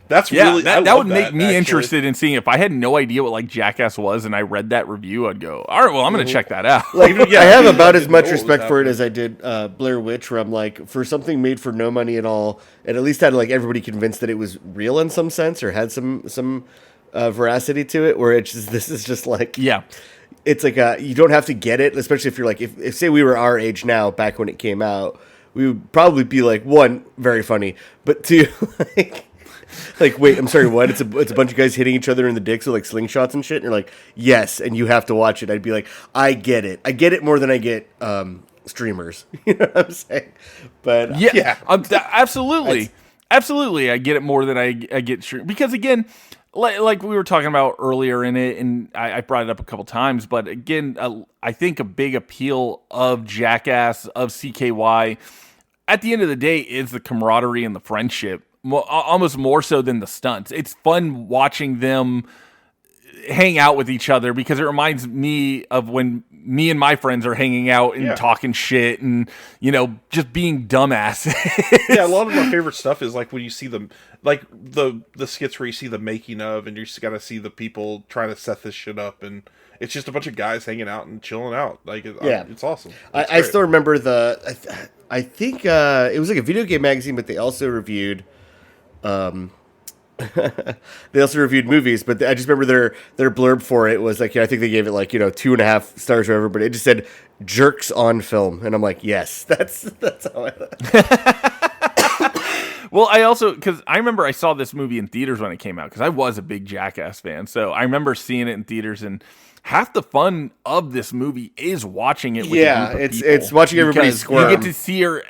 That's Yeah, really I that love would make me actually. interested in seeing. If I had no idea what like Jackass was and I read that review, I'd go, all right, well, I'm going to check that out. Like, Yeah, I have dude, about I as didn't much know what was respect for it happening. as I did Blair Witch, where I'm like, for something made for no money at all, and at least had like everybody convinced that it was real in some sense or had some veracity to it. Where it's just, this is just like, Yeah. it's like you don't have to get it, especially if you're like, if say we were our age now, back when it came out, we would probably be like, one, very funny, but two, like, wait, I'm sorry, what? It's a bunch of guys hitting each other in the dicks with like slingshots and shit. And you're like, yes, and you have to watch it. I'd be like, I get it. I get it more than I get streamers. You know what I'm saying? But Yeah. Absolutely. Absolutely. I get it more than I get because again, like we were talking about earlier in it, and I brought it up a couple times, but again, I think a big appeal of Jackass, of CKY, at the end of the day, is the camaraderie and the friendship. Almost more so than the stunts. It's fun watching them hang out with each other because it reminds me of when me and my friends are hanging out and talking shit and, you know, just being dumbasses. Yeah, a lot of my favorite stuff is like when you see them, like the skits where you see the making of, and you just gotta see the people trying to set this shit up, and it's just a bunch of guys hanging out and chilling out. Like, it's awesome. I still remember I think it was like a video game magazine, but they also reviewed. They also reviewed movies, but I just remember their blurb for it was like, I think they gave it like 2.5 stars or whatever, but it just said "jerks on film," and I'm like, yes, that's how I. Well, I also, because I remember I saw this movie in theaters when it came out, because I was a big Jackass fan, so I remember seeing it in theaters, and half the fun of this movie is watching it with a group of people, it's watching everybody because squirm. You get to see her.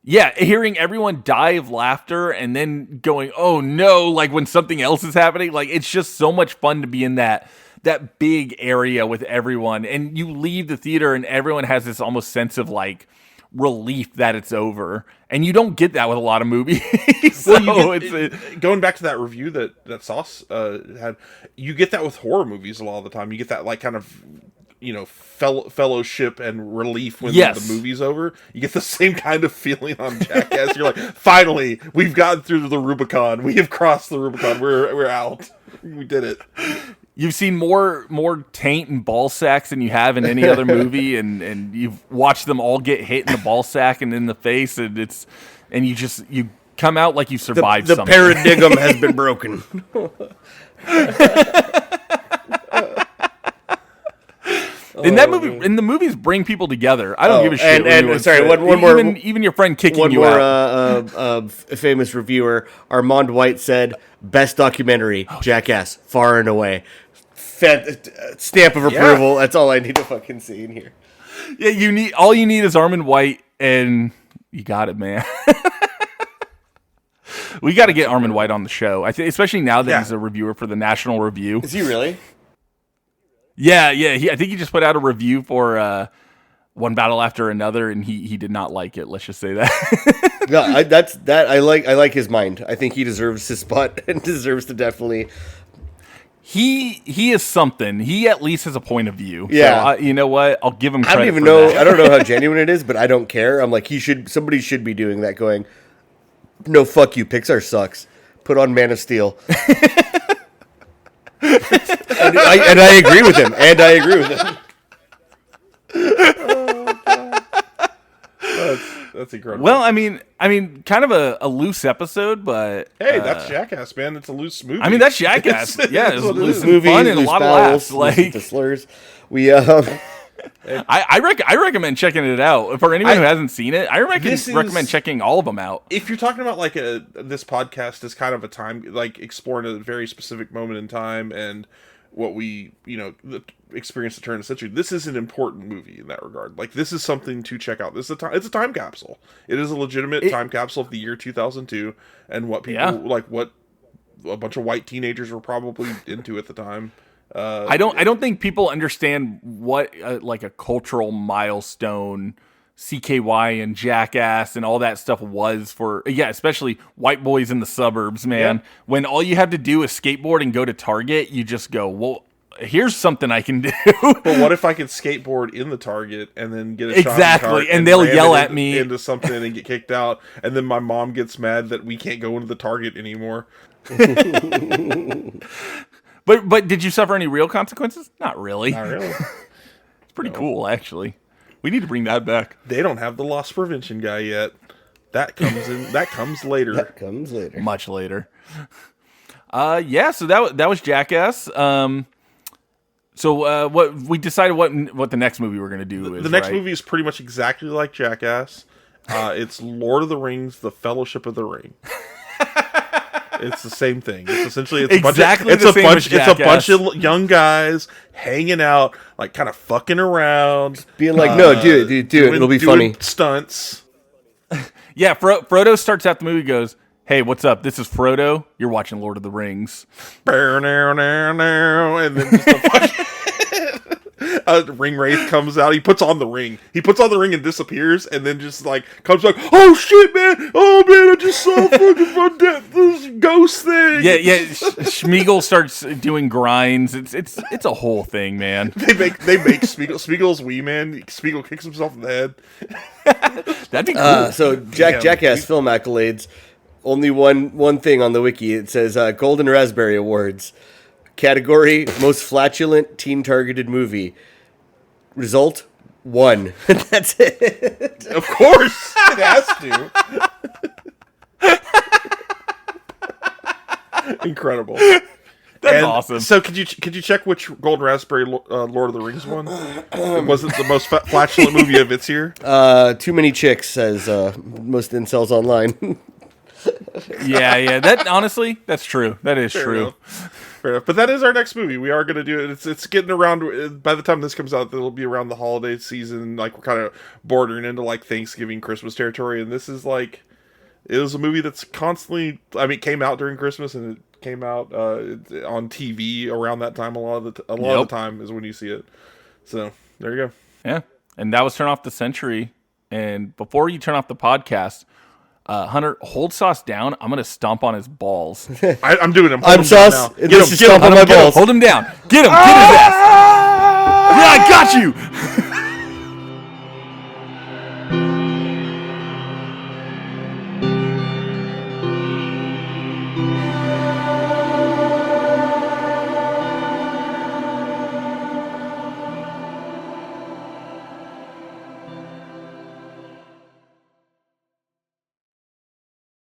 Yeah, hearing everyone die of laughter and then going, oh no, like when something else is happening. Like, it's just so much fun to be in that big area with everyone. And you leave the theater and everyone has this almost sense of like relief that it's over. And you don't get that with a lot of movies. So going back to that review that Sauce had, you get that with horror movies a lot of the time. You get that like kind of, fellowship and relief when the movie's over. You get the same kind of feeling on Jackass. You're like, finally, we've gotten through the Rubicon. We have crossed the Rubicon. We're out. We did it. You've seen more taint and ball sacks than you have in any other movie, and you've watched them all get hit in the ball sack and in the face, and you come out like you survived the something. paradigm has been broken. In that movie, in the movies, bring people together. I don't give a shit. And sorry, one more. Even your friend kicking one you more, out. Famous reviewer, Armand White, said, "Best documentary, Jackass, far and away." Stamp of approval. That's all I need to fucking see in here. Yeah, all you need is Armand White, and you got it, man. We got to get Armand White on the show. I think, especially now that he's a reviewer for the National Review. Is he really? Yeah. I think he just put out a review for One Battle After Another, and he did not like it. Let's just say that. No, I like his mind. I think he deserves his spot and deserves to definitely. He is something. He at least has a point of view. Yeah. So, you know what? I'll give him credit. I don't even for know. that. I don't know how genuine it is, but I don't care. I'm like, somebody should be doing that. Going, no, fuck you. Pixar sucks. Put on Man of Steel. And I agree with him. That's incredible. Well, I mean, kind of a loose episode, but hey, that's Jackass, man. It's a loose movie. I mean, that's Jackass. Yeah, it's what it loose is. and fun and a lot of laughs. Like Like, the slurs. We I recommend checking it out. For anyone who hasn't seen it, I recommend checking all of them out. If you're talking about like this podcast is kind of a time, like exploring a very specific moment in time and what we, experience the turn of the century, this is an important movie in that regard. Like, this is something to check out. It's a time capsule. It is a legitimate time capsule of the year 2002 and what people what a bunch of white teenagers were probably into at the time. I don't think people understand what like a cultural milestone CKY and Jackass and all that stuff was for, especially white boys in the suburbs, man. Yeah. When all you have to do is skateboard and go to Target, you just go, well, here's something I can do. But what if I could skateboard in the Target and then get a exactly, and they'll yell at me into something and get kicked out, and then my mom gets mad that we can't go into the Target anymore. But did you suffer any real consequences? Not really. Not really. It's pretty cool, actually. We need to bring that back. They don't have the loss prevention guy yet. That comes in. That comes later. That comes later. Much later. So that was Jackass. So what we decided what the next movie we're gonna do is. The next movie is pretty much exactly like Jackass. It's Lord of the Rings: The Fellowship of the Ring. It's the same thing. It's essentially a bunch of young guys hanging out, like kind of fucking around, being like, "No, do it. It'll be funny." Stunts. Yeah, Frodo starts out the movie. Goes, "Hey, what's up? This is Frodo. You're watching Lord of the Rings." And then just a ring wraith comes out. He puts on the ring. And disappears, and then just like comes like, "Oh shit, man! Oh man, I just saw fucking this ghost thing." Yeah. Schmeagol starts doing grinds. It's a whole thing, man. They make Schmeagol's wee man. Schmeagol kicks himself in the head. That'd be cool. So Jackass film accolades. Only one thing on the wiki. It says Golden Raspberry Awards. Category, most flatulent teen-targeted movie. Result, 1. That's it. Of course, it has to. Incredible. That's awesome. So could you check which Golden Raspberry Lord of the Rings one? It wasn't the most flatulent movie of its year. Too Many Chicks, says most incels online. Yeah. That honestly, that's true. That is true. Enough. Fair enough. But that is our next movie. We are going to do it. It's getting around. By the time this comes out, it'll be around the holiday season. Like, we're kind of bordering into like Thanksgiving, Christmas territory. And this is like, it was a movie that's constantly. I mean, it came out during Christmas, and it came out on TV around that time. A lot of the time is when you see it. So there you go. Yeah, and that was Turn Off the Century. And before you turn off the podcast, Hunter, hold Sauce down. I'm gonna stomp on his balls. I'm doing him. I'm Sauce. Get him. Hold him down. Get him. Get his ass. Yeah, I got you.